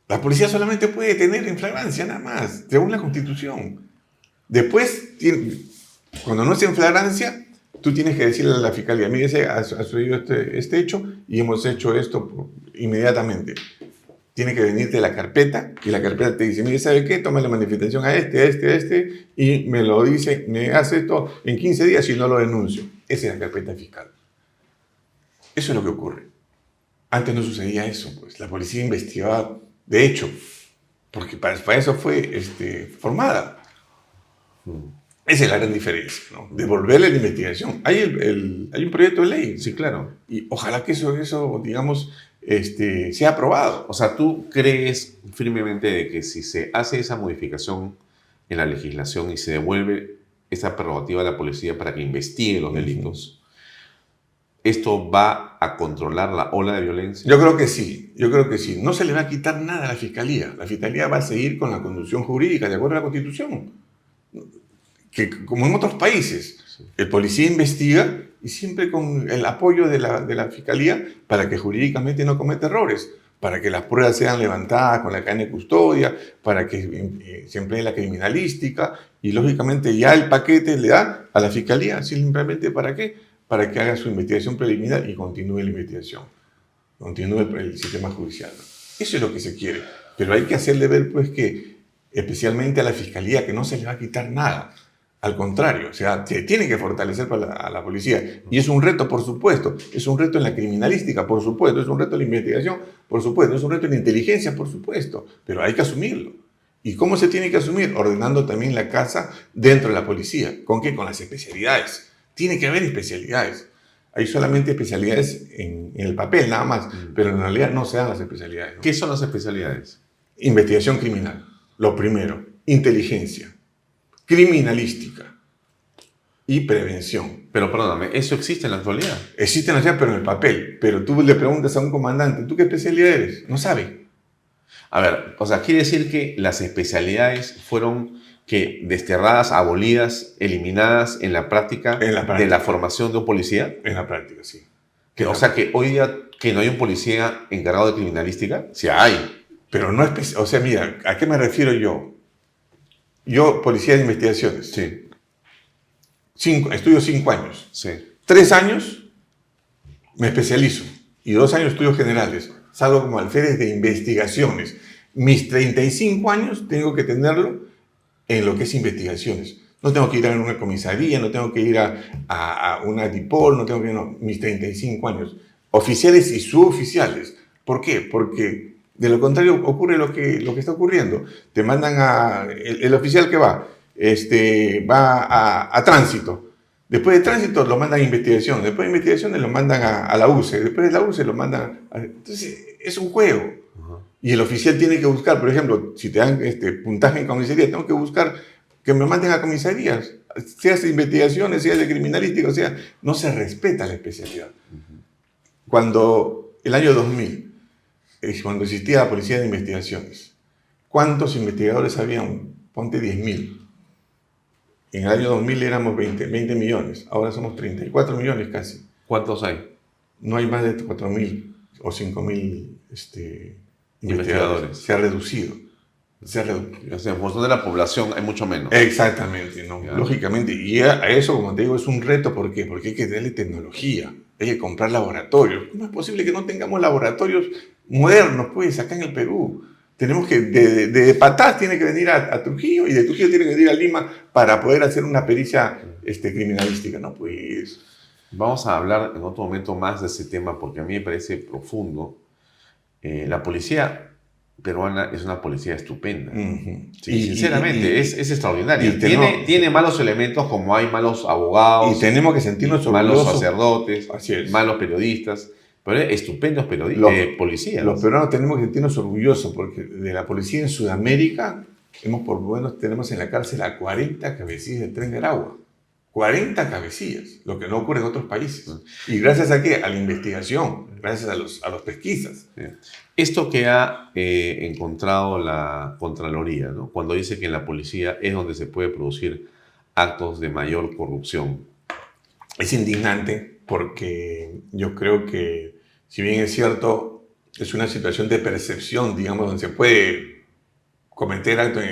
Speaker 5: La policía solamente puede detener en flagrancia, nada más, según la Constitución. Después, cuando no es en flagrancia, tú tienes que decirle a la fiscalía, mire, ha sucedido este hecho y hemos hecho esto inmediatamente. Tiene que venirte la carpeta y la carpeta te dice, mire, ¿sabe qué? Toma la manifestación a este y me lo dice, me hace esto en 15 días y no lo denuncio. Esa es la carpeta fiscal. Eso es lo que ocurre. Antes no sucedía eso, pues la policía investigaba, de hecho, porque para eso fue formada. Esa es la gran diferencia, ¿no? Devolverle la investigación. Hay un proyecto de ley.
Speaker 1: Sí, claro.
Speaker 5: Y ojalá que eso digamos, sea aprobado.
Speaker 1: O sea, ¿tú crees firmemente de que si se hace esa modificación en la legislación y se devuelve esa prerrogativa a la policía para que investigue los delitos, esto va a controlar la ola de violencia?
Speaker 5: Yo creo que sí. No se le va a quitar nada a la fiscalía. La fiscalía va a seguir con la conducción jurídica de acuerdo a la Constitución. Que como en otros países, el policía investiga y siempre con el apoyo de la fiscalía para que jurídicamente no cometa errores, para que las pruebas sean levantadas con la cadena de custodia, para que se emplee la criminalística y lógicamente ya el paquete le da a la fiscalía simplemente ¿para qué? Para que haga su investigación preliminar y continúe la investigación, continúe el sistema judicial. Eso es lo que se quiere, pero hay que hacerle ver pues que especialmente a la fiscalía que no se le va a quitar nada. Al contrario, o sea, se tiene que fortalecer a la policía. Y es un reto, por supuesto. Es un reto en la criminalística, por supuesto. Es un reto en la investigación, por supuesto. Es un reto en la inteligencia, por supuesto. Pero hay que asumirlo. ¿Y cómo se tiene que asumir? Ordenando también la casa dentro de la policía. ¿Con qué? Con las especialidades. Tiene que haber especialidades. Hay solamente especialidades en el papel, nada más. Pero en realidad no se dan las especialidades, ¿no?
Speaker 1: ¿Qué son las especialidades?
Speaker 5: Investigación criminal. Lo primero. Inteligencia. Criminalística y prevención.
Speaker 1: Pero perdóname, ¿eso existe en la actualidad?
Speaker 5: Existe en la actualidad, pero en el papel. Pero tú le preguntas a un comandante, ¿tú qué especialidad eres? No sabe.
Speaker 1: A ver, o sea, quiere decir que las especialidades fueron desterradas, abolidas, eliminadas en la práctica de la formación de un policía.
Speaker 5: En la práctica, sí.
Speaker 1: O sea, que hoy día que no hay un policía encargado de criminalística, sí hay.
Speaker 5: Pero no es... O sea, mira, ¿a qué me refiero yo? Yo, policía de investigaciones.
Speaker 1: Sí.
Speaker 5: Estudio 5 años.
Speaker 1: Sí.
Speaker 5: 3 años me especializo. Y 2 años estudios generales. Salgo como alférez de investigaciones. Mis 35 años tengo que tenerlo en lo que es investigaciones. No tengo que ir a una comisaría, no tengo que ir a una DIPOL, no tengo que ir... No, mis 35 años. Oficiales y suboficiales. ¿Por qué? Porque... de lo contrario, ocurre lo que está ocurriendo. Te mandan el oficial que va a tránsito. Después de tránsito lo mandan a investigación. Después de investigaciones lo mandan a la UCE. Después de la UCE lo mandan Entonces, es un juego. Y el oficial tiene que buscar, por ejemplo, si te dan puntaje en comisaría, tengo que buscar que me manden a comisarías. Sea de investigaciones, sea de criminalística, o sea, no se respeta la especialidad. Cuando el año 2000, cuando existía la policía de investigaciones, ¿cuántos investigadores habían? Ponte 10.000. En el año 2000 éramos 20 millones, ahora somos 34 millones casi.
Speaker 1: ¿Cuántos hay?
Speaker 5: No hay más de 4.000 o 5.000 investigadores. Se ha reducido.
Speaker 1: O sea, en función de la población hay mucho menos.
Speaker 5: Exactamente, ¿no? Lógicamente. Y a eso, como te digo, es un reto. ¿Por qué? Porque hay que darle tecnología. Hay que comprar laboratorios. ¿Cómo es posible que no tengamos laboratorios modernos, pues, acá en el Perú? Tenemos que, de Patás tiene que venir a Trujillo y de Trujillo tiene que venir a Lima para poder hacer una pericia criminalística. No, pues...
Speaker 3: Vamos a hablar en otro momento más de ese tema porque a mí me parece profundo. La policía peruana es una policía estupenda. Sí, sinceramente, es extraordinaria. Tiene malos elementos como hay malos abogados.
Speaker 5: Y tenemos que sentirnos
Speaker 3: malos
Speaker 5: orgullosos.
Speaker 3: sacerdotes, malos periodistas. Pero estupendos policías.
Speaker 5: Los peruanos tenemos que sentirnos orgullosos porque de la policía en Sudamérica por lo menos tenemos en la cárcel a 40 cabecillas del Tren de Aragua. 40 cabecillas, lo que no ocurre en otros países. ¿Y gracias a qué? A la investigación, gracias a las pesquisas.
Speaker 3: Esto que ha encontrado la Contraloría, ¿no? Cuando dice que en la policía es donde se puede producir actos de mayor corrupción.
Speaker 5: Es indignante porque yo creo que, si bien es cierto, es una situación de percepción, digamos, donde se puede cometer actos,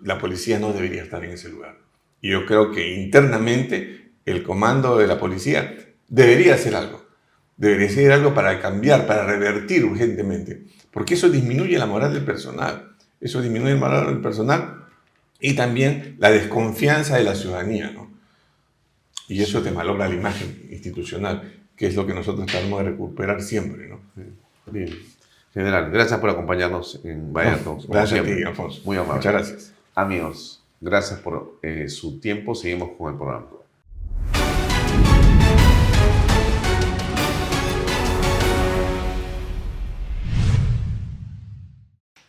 Speaker 5: la policía no debería estar en ese lugar. Y yo creo que internamente el comando de la policía debería hacer algo. Debería hacer algo para cambiar, para revertir urgentemente. Porque eso disminuye la moral del personal. Eso disminuye la moral del personal y también la desconfianza de la ciudadanía, ¿no? Y eso te malogra la imagen institucional, que es lo que nosotros tratamos de recuperar siempre, ¿no?
Speaker 3: Bien. General, gracias por acompañarnos en Vaya Talks.
Speaker 5: Gracias a ti, Alfonso.
Speaker 3: Muy amable.
Speaker 5: Muchas gracias.
Speaker 3: Amigos, gracias por su tiempo. Seguimos con el programa.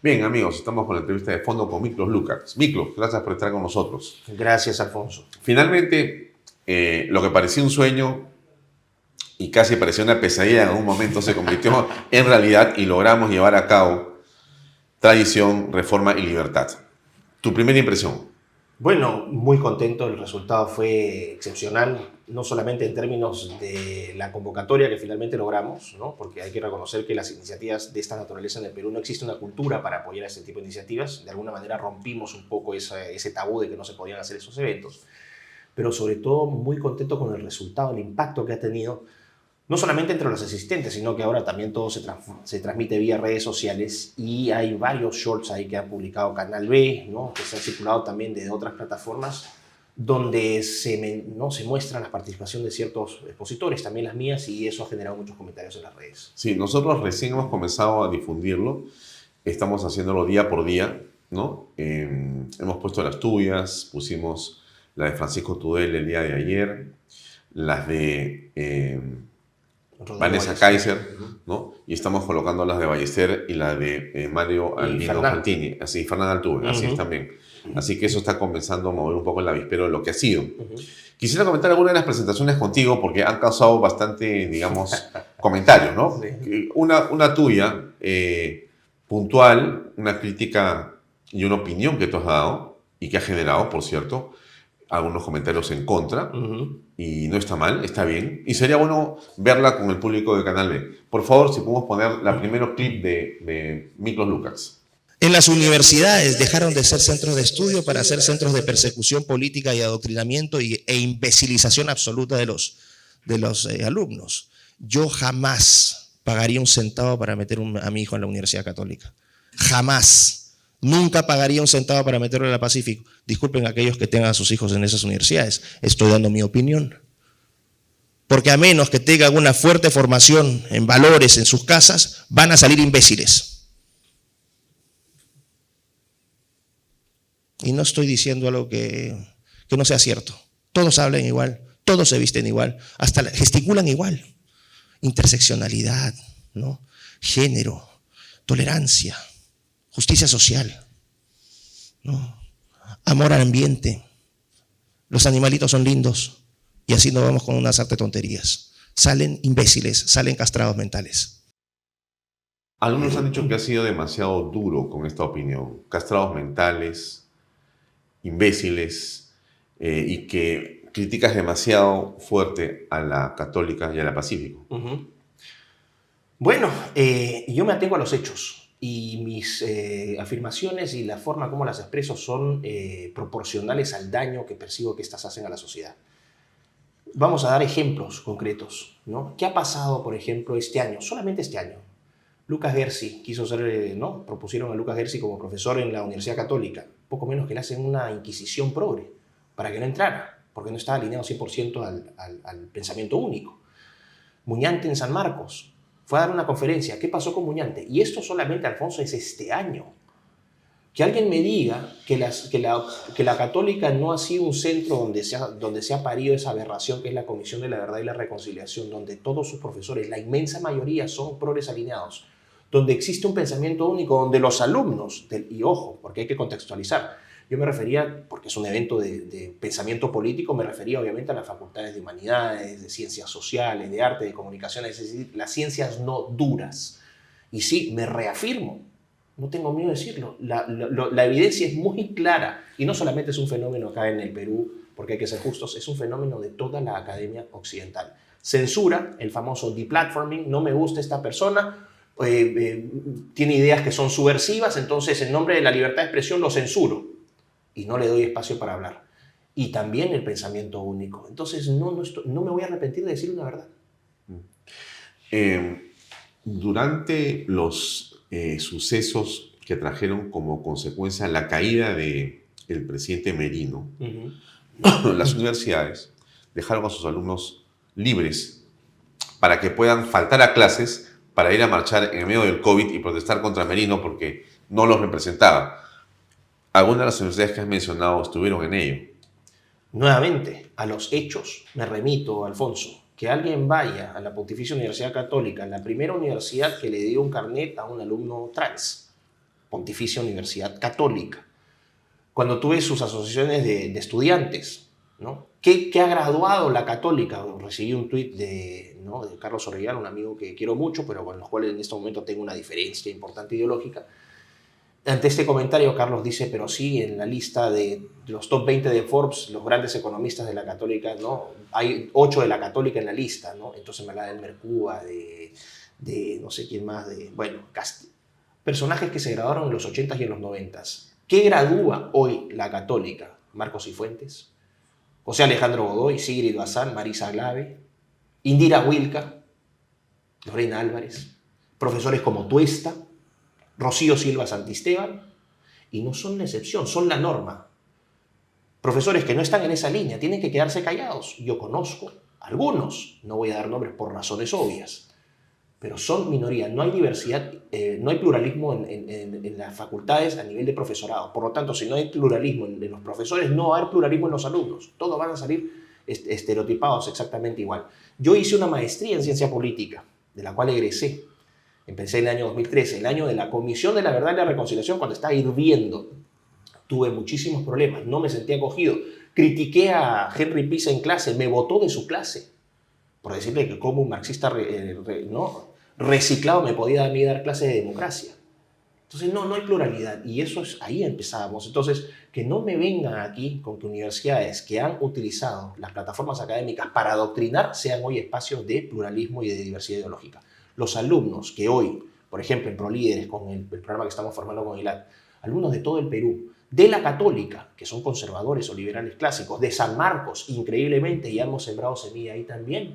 Speaker 3: Bien, amigos, estamos con la entrevista de fondo con Miklos Lukács. Miklos, gracias por estar con nosotros.
Speaker 6: Gracias, Alfonso.
Speaker 3: Finalmente, lo que parecía un sueño y casi parecía una pesadilla en algún momento se convirtió en realidad y logramos llevar a cabo Tradición, Reforma y Libertad. ¿Tu primera impresión?
Speaker 6: Bueno, muy contento, el resultado fue excepcional, no solamente en términos de la convocatoria que finalmente logramos, ¿no? Porque hay que reconocer que las iniciativas de esta naturaleza en el Perú no existe una cultura para apoyar este tipo de iniciativas, de alguna manera rompimos un poco ese tabú de que no se podían hacer esos eventos, pero sobre todo muy contento con el resultado, el impacto que ha tenido, no solamente entre los asistentes, sino que ahora también todo se transmite vía redes sociales y hay varios shorts ahí que ha publicado Canal B, ¿no? Que se han circulado también de otras plataformas donde se muestra la participación de ciertos expositores, también las mías, y eso ha generado muchos comentarios en las redes.
Speaker 3: Sí, nosotros recién hemos comenzado a difundirlo, estamos haciéndolo día por día, ¿no? Hemos puesto las tuyas, pusimos la de Francisco Tudel el día de ayer, las de Vanessa Kaiser, ¿no? Y estamos colocando las de Ballester y la de Mario Albino Fantini, así, Fernán Altuve, así es también. Así que eso está comenzando a mover un poco el avispero de lo que ha sido. Quisiera comentar algunas de las presentaciones contigo porque han causado bastante, digamos, comentarios, ¿no? Sí. Una tuya, puntual, una crítica y una opinión que tú has dado y que ha generado, por cierto, algunos comentarios en contra, y no está mal, está bien, y sería bueno verla con el público de Canal B. Por favor, si podemos poner la primera clip de Miklos Lukács.
Speaker 7: En las universidades dejaron de ser centros de estudio para ser centros de persecución política y adoctrinamiento e imbecilización absoluta de los alumnos. Yo jamás pagaría un centavo para meter a mi hijo en la Universidad Católica. Jamás. Nunca pagaría un centavo para meterlo en la Pacífico. Disculpen a aquellos que tengan a sus hijos en esas universidades. Estoy dando mi opinión. Porque a menos que tengan una fuerte formación en valores en sus casas, van a salir imbéciles. Y no estoy diciendo algo que no sea cierto. Todos hablan igual, todos se visten igual, hasta gesticulan igual. Interseccionalidad, ¿no? Género, tolerancia, justicia social, ¿no? Amor al ambiente. Los animalitos son lindos y así nos vamos con una sarta de tonterías. Salen imbéciles, salen castrados mentales.
Speaker 3: Algunos han dicho que ha sido demasiado duro con esta opinión. Castrados mentales, imbéciles, y que criticas demasiado fuerte a la Católica y a la Pacífico.
Speaker 6: Bueno, yo me atengo a los hechos. Y mis afirmaciones y la forma como las expreso son proporcionales al daño que percibo que estas hacen a la sociedad. Vamos a dar ejemplos concretos, ¿no? ¿Qué ha pasado, por ejemplo, este año? Solamente este año. Lucas Gersi quiso ser, ¿no? Propusieron a Lucas Gersi como profesor en la Universidad Católica. Poco menos que le hacen una inquisición progre para que no entrara, porque no estaba alineado 100% al pensamiento único. Muñante en San Marcos fue a dar una conferencia. ¿Qué pasó con Muñante? Y esto solamente, Alfonso, es este año. Que alguien me diga que la Católica no ha sido un centro donde se ha parido esa aberración que es la Comisión de la Verdad y la Reconciliación, donde todos sus profesores, la inmensa mayoría, son progres alineados, donde existe un pensamiento único, donde los alumnos, y ojo, porque hay que contextualizar, yo me refería, porque es un evento de pensamiento político, me refería obviamente a las facultades de humanidades, de ciencias sociales, de arte, de comunicaciones, es decir, las ciencias no duras. Y sí, me reafirmo, no tengo miedo de decirlo, la evidencia es muy clara, y no solamente es un fenómeno acá en el Perú, porque hay que ser justos, es un fenómeno de toda la academia occidental. Censura, el famoso deplatforming, no me gusta esta persona, tiene ideas que son subversivas, entonces en nombre de la libertad de expresión lo censuro y no le doy espacio para hablar. Y también el pensamiento único. Entonces no me voy a arrepentir de decir una verdad.
Speaker 3: Durante los sucesos que trajeron como consecuencia la caída del presidente Merino, las universidades dejaron a sus alumnos libres para que puedan faltar a clases para ir a marchar en medio del COVID y protestar contra Merino porque no los representaba. Algunas de las universidades que has mencionado estuvieron en ello.
Speaker 6: Nuevamente, a los hechos me remito, Alfonso. Que alguien vaya a la Pontificia Universidad Católica, la primera universidad que le dio un carnet a un alumno trans, Pontificia Universidad Católica. Cuando tuve sus asociaciones de estudiantes, ¿no? ¿Qué ha graduado la Católica? Recibí un tuit de Carlos Orellana, un amigo que quiero mucho, pero con el cual en este momento tengo una diferencia importante ideológica. Ante este comentario, Carlos dice, pero sí, en la lista de los top 20 de Forbes, los grandes economistas de la Católica, ¿no? Hay 8 de la Católica en la lista, ¿no? Entonces me habla del Mercúa, de no sé quién más, personajes que se graduaron en los 80s y en los 90s. ¿Qué gradúa hoy la Católica? Marcos Cifuentes, José Alejandro Godoy, Sigrid Bazán, Marisa Aglave, Indira Wilca, Lorena Álvarez, profesores como Tuesta, Rocío Silva Santisteban, y no son la excepción, son la norma. Profesores que no están en esa línea tienen que quedarse callados. Yo conozco algunos, no voy a dar nombres por razones obvias, pero son minoría. No hay diversidad, no hay pluralismo en las facultades a nivel de profesorado. Por lo tanto, si no hay pluralismo en los profesores, no va a haber pluralismo en los alumnos. Todos van a salir estereotipados exactamente igual. Yo hice una maestría en ciencia política, de la cual egresé. Empecé en el año 2013, el año de la Comisión de la Verdad y la Reconciliación, cuando estaba hirviendo. Tuve muchísimos problemas, no me sentí acogido. Critiqué a Henry Pisa en clase, me botó de su clase, por decirle que como un marxista reciclado me podía a mí dar clase de democracia. Entonces no hay pluralidad, y eso es, ahí empezábamos. Entonces, que no me vengan aquí con que universidades que han utilizado las plataformas académicas para adoctrinar sean hoy espacios de pluralismo y de diversidad ideológica. Los alumnos que hoy, por ejemplo, en ProLíderes, con el programa que estamos formando con ILAT, alumnos de todo el Perú, de la Católica, que son conservadores o liberales clásicos, de San Marcos, increíblemente, ya hemos sembrado semilla ahí también.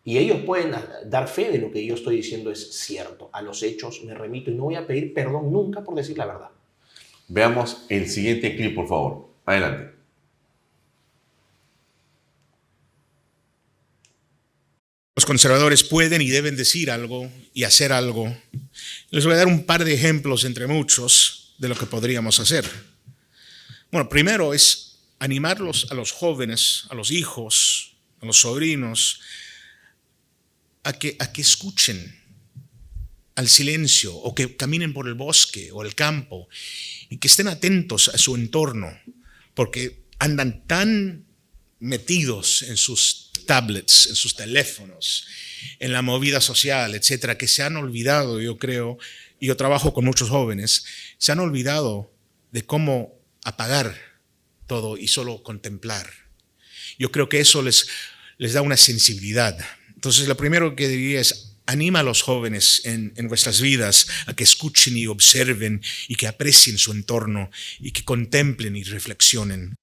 Speaker 6: Y ellos pueden dar fe de lo que yo estoy diciendo es cierto. A los hechos me remito y no voy a pedir perdón nunca por decir la verdad.
Speaker 3: Veamos el siguiente clip, por favor. Adelante.
Speaker 8: Los conservadores pueden y deben decir algo y hacer algo. Les voy a dar un par de ejemplos entre muchos de lo que podríamos hacer. Bueno, primero es animarlos a los jóvenes, a los hijos, a los sobrinos, a que escuchen al silencio o que caminen por el bosque o el campo y que estén atentos a su entorno, porque andan tan metidos en sus tablets, en sus teléfonos, en la movida social, etcétera, que se han olvidado, yo creo, y yo trabajo con muchos jóvenes, se han olvidado de cómo apagar todo y solo contemplar. Yo creo que eso les da una sensibilidad. Entonces, lo primero que diría es: anima a los jóvenes en vuestras vidas a que escuchen y observen y que aprecien su entorno y que contemplen y reflexionen.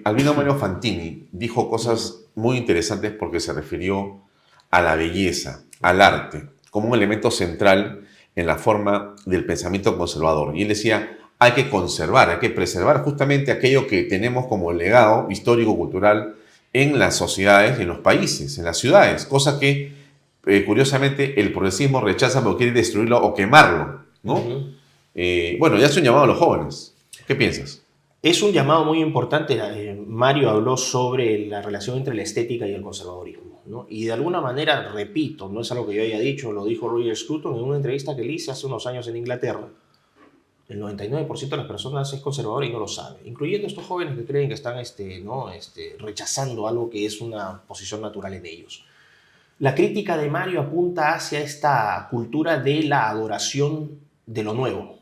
Speaker 3: Albino Mario Fantini dijo cosas muy interesantes porque se refirió a la belleza, al arte, como un elemento central en la forma del pensamiento conservador. Y él decía, hay que conservar, hay que preservar justamente aquello que tenemos como legado histórico-cultural en las sociedades, en los países, en las ciudades, cosa que curiosamente el progresismo rechaza porque quiere destruirlo o quemarlo, ¿no? Bueno, ya es un llamado a los jóvenes. ¿Qué piensas?
Speaker 6: Es un llamado muy importante. Mario habló sobre la relación entre la estética y el conservadurismo, ¿no? Y de alguna manera, repito, no es algo que yo haya dicho, lo dijo Roger Scruton en una entrevista que le hice hace unos años en Inglaterra. El 99% de las personas es conservador y no lo sabe, incluyendo estos jóvenes que creen que están rechazando algo que es una posición natural en ellos. La crítica de Mario apunta hacia esta cultura de la adoración de lo nuevo,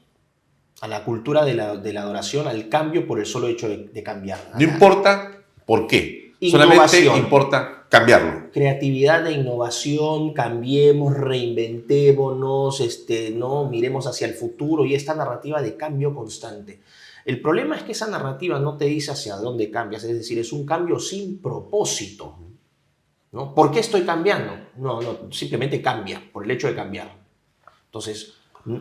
Speaker 6: a la cultura de la adoración al cambio por el solo hecho de cambiar.
Speaker 3: No importa por qué,
Speaker 6: Innovación.
Speaker 3: solamente importa cambiarlo.
Speaker 6: Creatividad e innovación, cambiemos, reinventémonos, ¿no? Miremos hacia el futuro, y esta narrativa de cambio constante. El problema es que esa narrativa no te dice hacia dónde cambias, es decir, es un cambio sin propósito, ¿no? ¿Por qué estoy cambiando? No, simplemente cambia, por el hecho de cambiar. Entonces,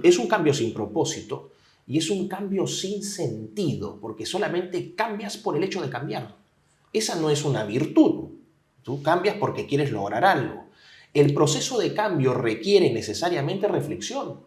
Speaker 6: es un cambio sin propósito y es un cambio sin sentido, porque solamente cambias por el hecho de cambiar. Esa no es una virtud. Tú cambias porque quieres lograr algo. El proceso de cambio requiere necesariamente reflexión,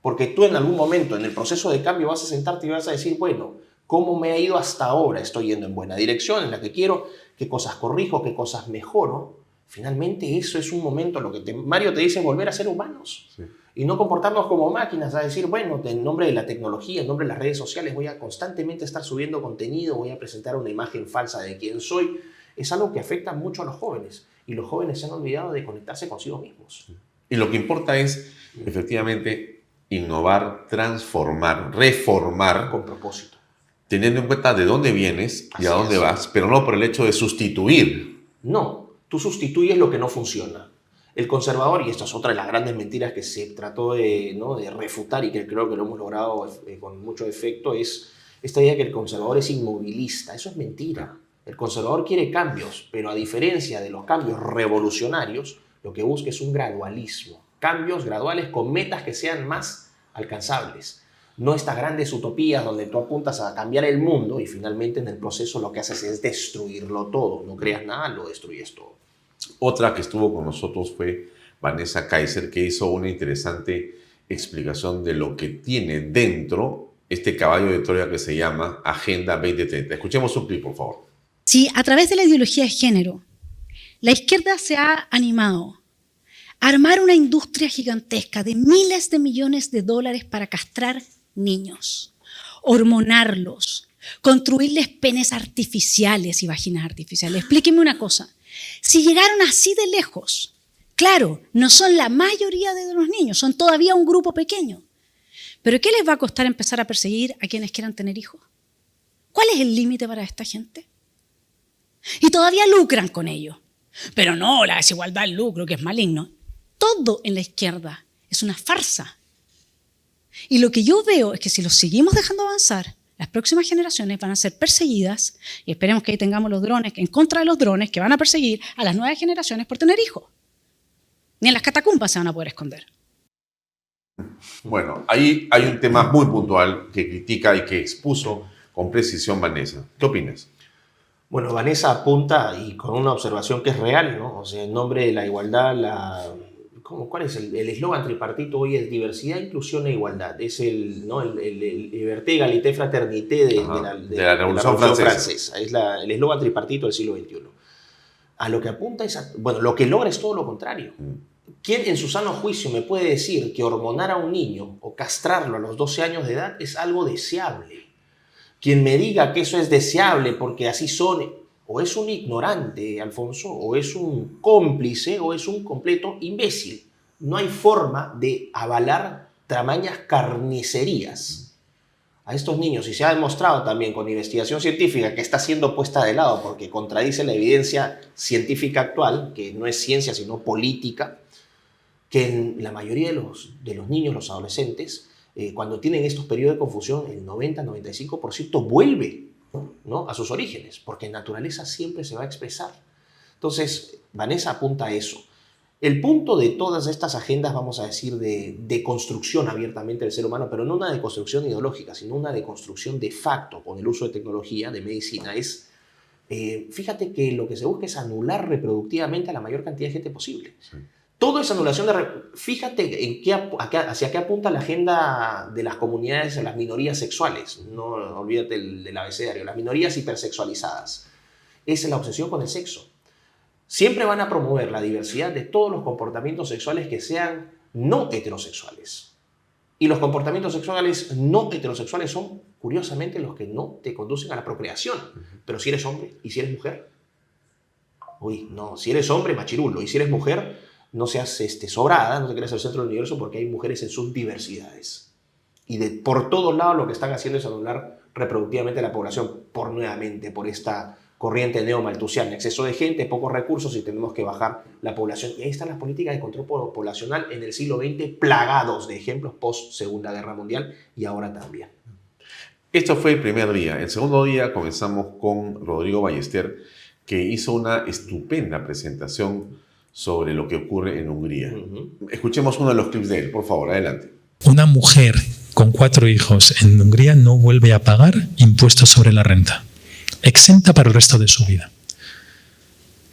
Speaker 6: porque tú en algún momento en el proceso de cambio vas a sentarte y vas a decir, bueno, ¿cómo me ha ido hasta ahora? ¿Estoy yendo en buena dirección, en la que quiero? ¿Qué cosas corrijo? ¿Qué cosas mejoro? Finalmente eso es un momento, lo que Mario te dice, volver a ser humanos. Sí. Y no comportarnos como máquinas, a decir, bueno, en nombre de la tecnología, en nombre de las redes sociales, voy a constantemente estar subiendo contenido, voy a presentar una imagen falsa de quién soy. Es algo que afecta mucho a los jóvenes, y los jóvenes se han olvidado de conectarse consigo mismos.
Speaker 3: Y lo que importa es, efectivamente, innovar, transformar, reformar.
Speaker 6: Con propósito.
Speaker 3: Teniendo en cuenta de dónde vienes y a dónde vas, pero no por el hecho de sustituir.
Speaker 6: No, tú sustituyes lo que no funciona. El conservador, y esta es otra de las grandes mentiras que se trató de refutar y que creo que lo hemos logrado con mucho efecto, es esta idea que el conservador es inmovilista. Eso es mentira. El conservador quiere cambios, pero a diferencia de los cambios revolucionarios, lo que busca es un gradualismo. Cambios graduales con metas que sean más alcanzables. No estas grandes utopías donde tú apuntas a cambiar el mundo y finalmente en el proceso lo que haces es destruirlo todo. No creas nada, lo destruyes todo.
Speaker 3: Otra que estuvo con nosotros fue Vanessa Kaiser, que hizo una interesante explicación de lo que tiene dentro este caballo de Troya que se llama Agenda 2030. Escuchemos un clip, por favor.
Speaker 9: Si a través de la ideología de género la izquierda se ha animado a armar una industria gigantesca de miles de millones de dólares para castrar niños, hormonarlos, construirles penes artificiales y vaginas artificiales. Explíqueme una cosa, si llegaron así de lejos, claro, no son la mayoría de los niños, son todavía un grupo pequeño, pero ¿qué les va a costar empezar a perseguir a quienes quieran tener hijos? ¿Cuál es el límite para esta gente? Y todavía lucran con ello. Pero no, la desigualdad, el lucro, que es maligno. Todo en la izquierda es una farsa. Y lo que yo veo es que si los seguimos dejando avanzar, las próximas generaciones van a ser perseguidas, y esperemos que ahí tengamos los drones, en contra de los drones, que van a perseguir a las nuevas generaciones por tener hijos. Ni en las catacumbas se van a poder esconder.
Speaker 3: Bueno, ahí hay un tema muy puntual que critica y que expuso con precisión Vanessa. ¿Qué opinas?
Speaker 6: Bueno, Vanessa apunta, y con una observación que es real, ¿no? O sea, en nombre de la igualdad, ¿cuál es el eslogan tripartito hoy? Es diversidad, inclusión e igualdad. Es el Liberté, Égalité, Fraternité de la Revolución Francesa. Es el eslogan tripartito del siglo XXI. A lo que apunta es, lo que logra es todo lo contrario. ¿Quién en su sano juicio me puede decir que hormonar a un niño o castrarlo a los 12 años de edad es algo deseable? Quien me diga que eso es deseable porque así son, o es un ignorante, Alfonso, o es un cómplice, o es un completo imbécil. No hay forma de avalar tamañas carnicerías a estos niños. Y se ha demostrado también con investigación científica que está siendo puesta de lado porque contradice la evidencia científica actual, que no es ciencia sino política, que en la mayoría de los niños, los adolescentes, cuando tienen estos periodos de confusión, el 90-95% vuelve, ¿no?, a sus orígenes, porque en naturaleza siempre se va a expresar. Entonces, Vanessa apunta a eso. El punto de todas estas agendas, vamos a decir, de construcción abiertamente del ser humano, pero no una deconstrucción ideológica, sino una deconstrucción de facto con el uso de tecnología, de medicina, es, fíjate que lo que se busca es anular reproductivamente a la mayor cantidad de gente posible.
Speaker 3: Sí.
Speaker 6: Toda esa anulación fíjate hacia qué apunta la agenda de las comunidades, de las minorías sexuales, no olvídate del abecedario, las minorías hipersexualizadas. Esa es la obsesión con el sexo. Siempre van a promover la diversidad de todos los comportamientos sexuales que sean no heterosexuales. Y los comportamientos sexuales no heterosexuales son, curiosamente, los que no te conducen a la procreación. Pero si eres hombre y si eres mujer, uy, no, si eres hombre, machirulo, y si eres mujer, no seas sobrada, no te creas el centro del universo, porque hay mujeres en sus diversidades. Y por todos lados lo que están haciendo es anular reproductivamente a la población por esta corriente neomalthusiana, exceso de gente, pocos recursos y tenemos que bajar la población. Y ahí están las políticas de control poblacional en el siglo XX, plagados de ejemplos post Segunda Guerra Mundial y ahora también.
Speaker 3: Esto fue el primer día. El segundo día comenzamos con Rodrigo Ballester, que hizo una estupenda presentación sobre lo que ocurre en Hungría. Escuchemos uno de los clips de él, por favor, adelante.
Speaker 10: Una mujer con 4 hijos en Hungría no vuelve a pagar impuestos sobre la renta. Exenta para el resto de su vida.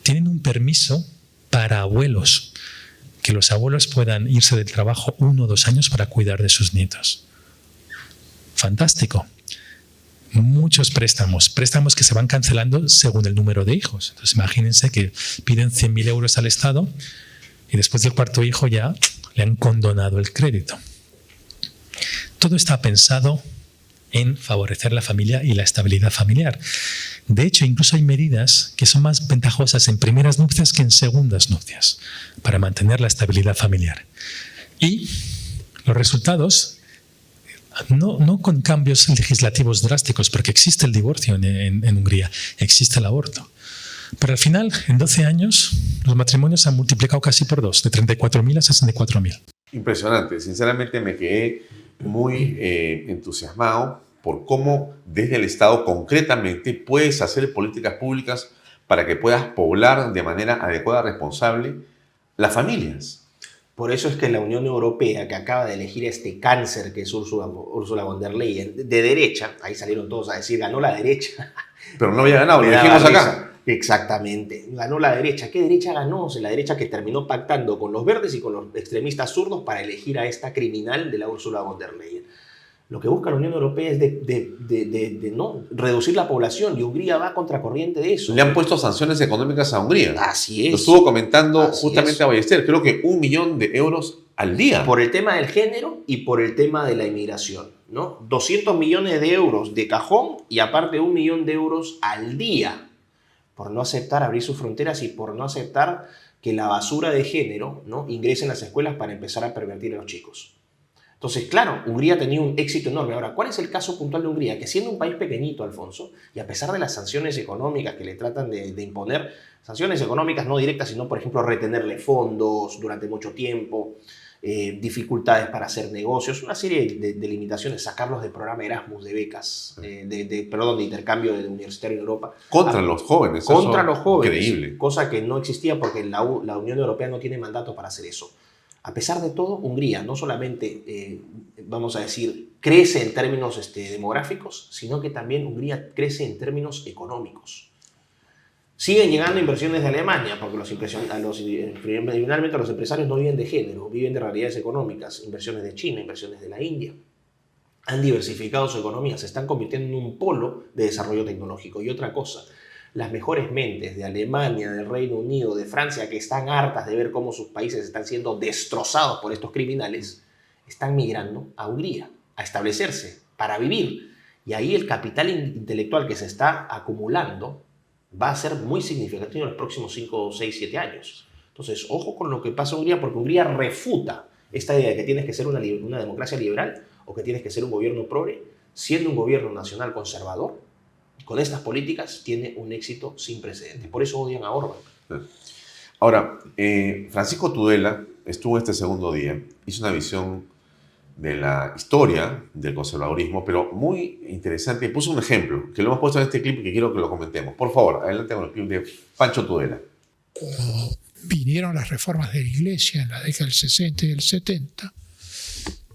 Speaker 10: Tienen un permiso para abuelos, que los abuelos puedan irse del trabajo 1 o 2 años para cuidar de sus nietos. Fantástico. Muchos préstamos que se van cancelando según el número de hijos. Entonces imagínense que piden 100.000 euros al Estado y después del 4.º hijo ya le han condonado el crédito. Todo está pensado en favorecer la familia y la estabilidad familiar. De hecho, incluso hay medidas que son más ventajosas en primeras nupcias que en segundas nupcias para mantener la estabilidad familiar. Y los resultados, no con cambios legislativos drásticos, porque existe el divorcio en Hungría, existe el aborto. Pero al final, en 12 años, los matrimonios se han multiplicado casi por 2, de 34.000 a 64.000.
Speaker 3: Impresionante. Sinceramente me quedé muy entusiasmado por cómo desde el Estado concretamente puedes hacer políticas públicas para que puedas poblar de manera adecuada, responsable, las familias.
Speaker 6: Por eso es que la Unión Europea, que acaba de elegir este cáncer que es Ursula von der Leyen, de derecha, ahí salieron todos a decir, ganó la derecha.
Speaker 3: Pero no había ganado, lo dijimos acá.
Speaker 6: Exactamente, ganó la derecha. ¿Qué derecha ganó? La derecha que terminó pactando con los verdes y con los extremistas zurdos para elegir a esta criminal de la Ursula von der Leyen. Lo que busca la Unión Europea es de no reducir la población, y Hungría va a contracorriente de eso.
Speaker 3: Le han puesto sanciones económicas a Hungría.
Speaker 6: Así es.
Speaker 3: Lo estuvo comentando justamente a Ballester, creo que 1 millón de euros al día.
Speaker 6: Por el tema del género y por el tema de la inmigración, ¿no? 200 millones de euros de cajón y aparte 1 millón de euros al día por no aceptar abrir sus fronteras y por no aceptar que la basura de género, ¿no?, ingrese en las escuelas para empezar a pervertir a los chicos. Entonces, claro, Hungría tenía un éxito enorme. Ahora, ¿cuál es el caso puntual de Hungría? Que siendo un país pequeñito, Alfonso, y a pesar de las sanciones económicas que le tratan de imponer, sanciones económicas no directas, sino, por ejemplo, retenerle fondos durante mucho tiempo, dificultades para hacer negocios, una serie de limitaciones, sacarlos del programa Erasmus de becas, de intercambio universitario en Europa.
Speaker 3: Contra los jóvenes.
Speaker 6: Contra los jóvenes.
Speaker 3: Increíble.
Speaker 6: Cosa que no existía porque la Unión Europea no tiene mandato para hacer eso. A pesar de todo, Hungría no solamente, vamos a decir, crece en términos demográficos, sino que también Hungría crece en términos económicos. Siguen llegando inversiones de Alemania, porque finalmente los empresarios no viven de género, viven de realidades económicas, inversiones de China, inversiones de la India. Han diversificado su economía, se están convirtiendo en un polo de desarrollo tecnológico. Y otra cosa, las mejores mentes de Alemania, del Reino Unido, de Francia, que están hartas de ver cómo sus países están siendo destrozados por estos criminales, están migrando a Hungría, a establecerse, para vivir. Y ahí el capital intelectual que se está acumulando va a ser muy significativo en los próximos 5, 6, 7 años. Entonces, ojo con lo que pasa en Hungría, porque Hungría refuta esta idea de que tienes que ser una democracia liberal o que tienes que ser un gobierno progre, siendo un gobierno nacional conservador. Con estas políticas tiene un éxito sin precedentes. Por eso odian a Orbán.
Speaker 3: Ahora, Francisco Tudela estuvo este segundo día, hizo una visión de la historia del conservadurismo, pero muy interesante. Puso un ejemplo, que lo hemos puesto en este clip y que quiero que lo comentemos. Por favor, adelante con el clip de Pancho Tudela.
Speaker 11: vinieron las reformas de la Iglesia en la década del 60 y del 70,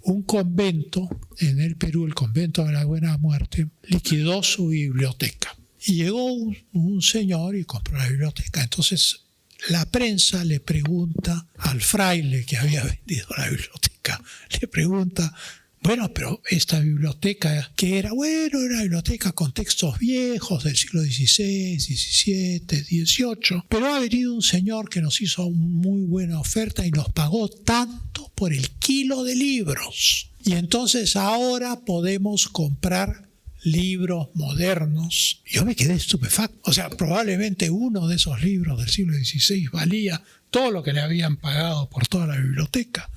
Speaker 11: un convento en el Perú, el convento de la Buena Muerte, liquidó su biblioteca. Y llegó un señor y compró la biblioteca. Entonces la prensa le pregunta al fraile que había vendido la biblioteca, le pregunta, bueno, pero esta biblioteca, ¿qué era? Bueno, era una biblioteca con textos viejos del siglo XVI, XVII, XVIII, pero ha venido un señor que nos hizo una muy buena oferta y nos pagó tanto por el kilo de libros. Y entonces ahora podemos comprar libros modernos. Yo me quedé estupefacto. O sea, probablemente uno de esos libros del siglo XVI valía todo lo que le habían pagado por toda la biblioteca.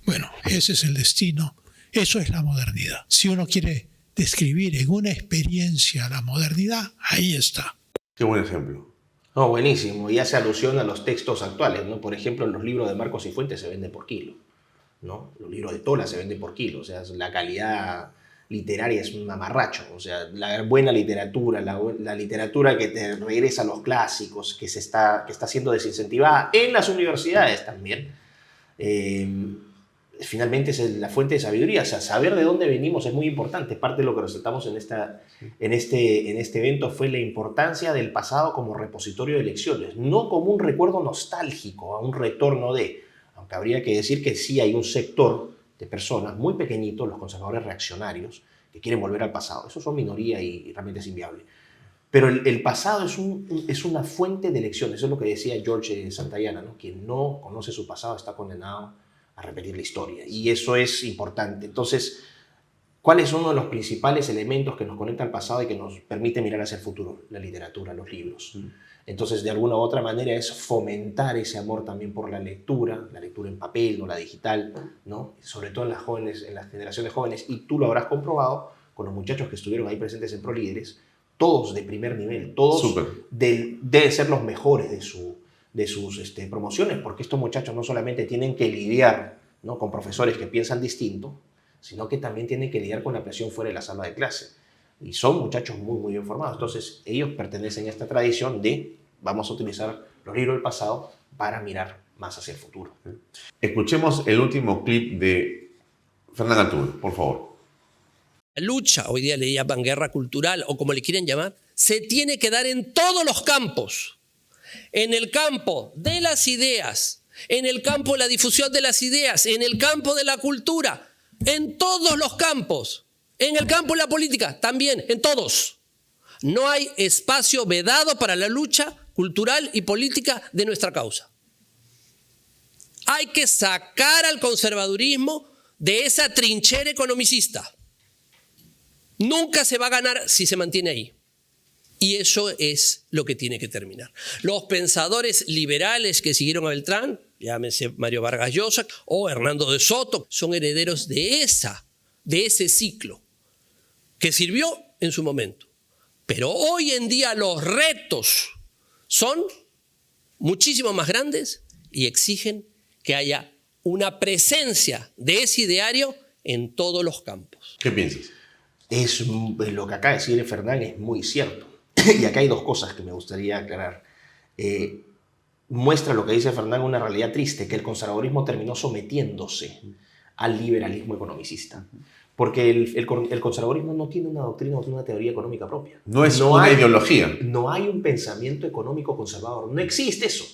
Speaker 11: Bueno, ese es el destino. Eso es la modernidad. Si uno quiere describir en una experiencia la modernidad, ahí está.
Speaker 3: Qué buen ejemplo.
Speaker 6: No, buenísimo. Y hace alusión a los textos actuales, ¿no? Por ejemplo, los libros de Marcos y Fuentes se venden por kilo, ¿no? Los libros de Tola se venden por kilo. O sea, la calidad literaria es un mamarracho. O sea, la buena literatura, la literatura que te regresa a los clásicos, que está siendo desincentivada en las universidades también, finalmente es la fuente de sabiduría. O sea, saber de dónde venimos es muy importante. Parte de lo que resaltamos en este evento fue la importancia del pasado como repositorio de lecciones, no como un recuerdo nostálgico, a un retorno de... Aunque habría que decir que sí hay un sector de personas muy pequeñitos, los conservadores reaccionarios, que quieren volver al pasado. Esos son minoría y realmente es inviable. Pero el pasado es una fuente de lecciones. Eso es lo que decía George Santayana, ¿no? Quien no conoce su pasado está condenado a repetir la historia. Y eso es importante. Entonces, ¿cuáles son uno de los principales elementos que nos conectan al pasado y que nos permite mirar hacia el futuro? La literatura, los libros. Entonces, de alguna u otra manera es fomentar ese amor también por la lectura en papel, no la digital, ¿no? Sobre todo en las jóvenes, en las generaciones jóvenes, y tú lo habrás comprobado con los muchachos que estuvieron ahí presentes en ProLíderes, todos de primer nivel, todos deben ser los mejores de sus promociones, porque estos muchachos no solamente tienen que lidiar, ¿no?, con profesores que piensan distinto, sino que también tienen que lidiar con la presión fuera de la sala de clase. Y son muchachos muy, muy bien formados. Entonces, ellos pertenecen a esta tradición de vamos a utilizar los libros del pasado para mirar más hacia el futuro.
Speaker 3: Escuchemos el último clip de Fernán Antúnez, por favor.
Speaker 12: La lucha, hoy día le llaman guerra cultural o como le quieren llamar, se tiene que dar en todos los campos. En el campo de las ideas, en el campo de la difusión de las ideas, en el campo de la cultura, en todos los campos. En el campo de la política, también, en todos. No hay espacio vedado para la lucha cultural y política de nuestra causa. Hay que sacar al conservadurismo de esa trinchera economicista. Nunca se va a ganar si se mantiene ahí. Y eso es lo que tiene que terminar. Los pensadores liberales que siguieron a Beltrán, llámese Mario Vargas Llosa o Hernando de Soto, son herederos de ese ciclo que sirvió en su momento. Pero hoy en día los retos son muchísimo más grandes y exigen que haya una presencia de ese ideario en todos los campos.
Speaker 3: ¿Qué piensas?
Speaker 6: Lo que acaba de decir Fernán es muy cierto. Y acá hay dos cosas que me gustaría aclarar. Muestra lo que dice Fernán una realidad triste, que el conservadurismo terminó sometiéndose al liberalismo economicista. Porque el conservadurismo no tiene una doctrina o una teoría económica propia.
Speaker 3: No es una ideología.
Speaker 6: No hay un pensamiento económico conservador. No existe eso.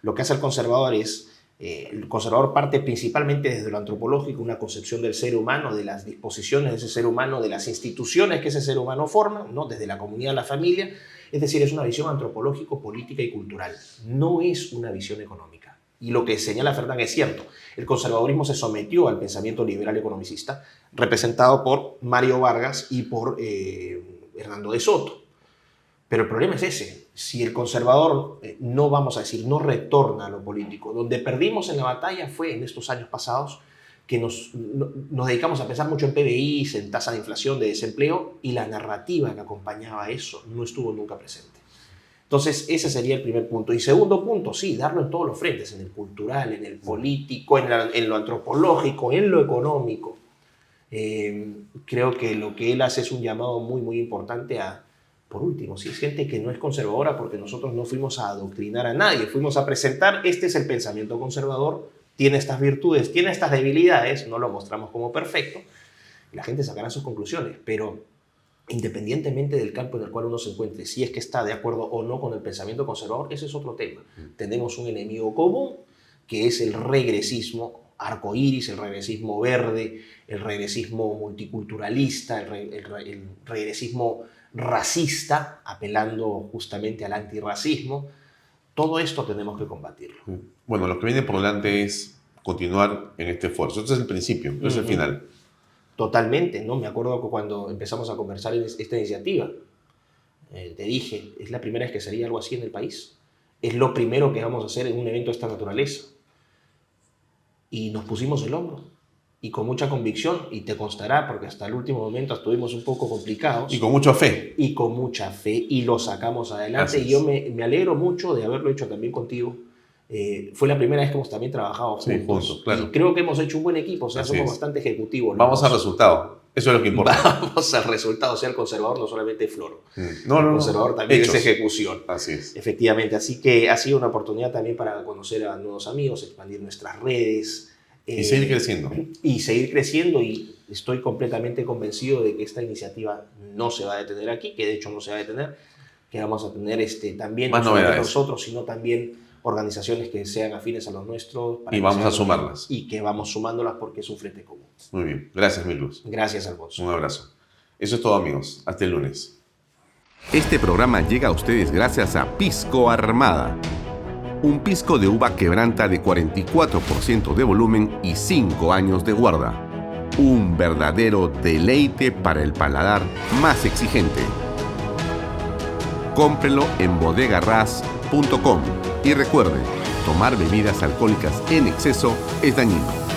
Speaker 6: Lo que hace el conservador es... el conservador parte principalmente desde lo antropológico, una concepción del ser humano, de las disposiciones de ese ser humano, de las instituciones que ese ser humano forma, ¿no?, desde la comunidad a la familia. Es decir, es una visión antropológico, política y cultural. No es una visión económica. Y lo que señala Fernán es cierto. El conservadurismo se sometió al pensamiento liberal economicista, representado por Mario Vargas y por Hernando de Soto. Pero el problema es ese. Si el conservador, no vamos a decir, no retorna a lo político, donde perdimos en la batalla fue en estos años pasados que nos dedicamos a pensar mucho en PBI, en tasa de inflación, de desempleo, y la narrativa que acompañaba eso no estuvo nunca presente. Entonces, ese sería el primer punto. Y segundo punto, sí, darlo en todos los frentes, en el cultural, en el político, en lo antropológico, en lo económico. Creo que lo que él hace es un llamado muy, muy importante a Por último, si es gente que no es conservadora, porque nosotros no fuimos a adoctrinar a nadie, fuimos a presentar, este es el pensamiento conservador, tiene estas virtudes, tiene estas debilidades, no lo mostramos como perfecto, y la gente sacará sus conclusiones, pero independientemente del campo en el cual uno se encuentre, si es que está de acuerdo o no con el pensamiento conservador, ese es otro tema. Tenemos un enemigo común, que es el regresismo arcoíris, el regresismo verde, el regresismo multiculturalista, el regresismo racista, apelando justamente al antirracismo. Todo esto tenemos que combatirlo.
Speaker 3: Bueno, lo que viene por delante es continuar en este esfuerzo. Este es el principio, este es el final.
Speaker 6: Totalmente, ¿no? Me acuerdo que cuando empezamos a conversar en esta iniciativa, te dije, es la primera vez que sería algo así en el país. Es lo primero que vamos a hacer en un evento de esta naturaleza. Y nos pusimos el hombro. Y con mucha convicción, y te constará, porque hasta el último momento estuvimos un poco complicados.
Speaker 3: Y con mucha fe.
Speaker 6: Y con mucha fe, y lo sacamos adelante. Y yo me alegro mucho de haberlo hecho también contigo. Fue la primera vez que hemos también trabajado juntos.
Speaker 3: Sí, juntos, claro.
Speaker 6: Y creo que hemos hecho un buen equipo, o sea, somos bastante ejecutivos.
Speaker 3: Vamos al resultado, eso es lo que importa.
Speaker 6: Vamos al resultado, o sea, el conservador no solamente es flor.
Speaker 3: El
Speaker 6: conservador también es ejecución.
Speaker 3: Así es.
Speaker 6: Efectivamente, así que ha sido una oportunidad también para conocer a nuevos amigos, expandir nuestras redes.
Speaker 3: Y seguir creciendo.
Speaker 6: Y seguir creciendo, y estoy completamente convencido de que esta iniciativa no se va a detener aquí, que de hecho no se va a detener, que vamos a tener también
Speaker 3: más
Speaker 6: no solamente
Speaker 3: novedades.
Speaker 6: Nosotros, sino también organizaciones que sean afines a los nuestros.
Speaker 3: Y vamos a sumarlas.
Speaker 6: Y que vamos sumándolas porque es un frente común.
Speaker 3: Muy bien. Gracias, Milus.
Speaker 6: Gracias, Alfonso.
Speaker 3: Un abrazo. Eso es todo, amigos. Hasta el lunes.
Speaker 1: Este programa llega a ustedes gracias a Pisco Armada. Un pisco de uva quebranta de 44% de volumen y 5 años de guarda. Un verdadero deleite para el paladar más exigente. Cómprelo en bodegarras.com y recuerde, tomar bebidas alcohólicas en exceso es dañino.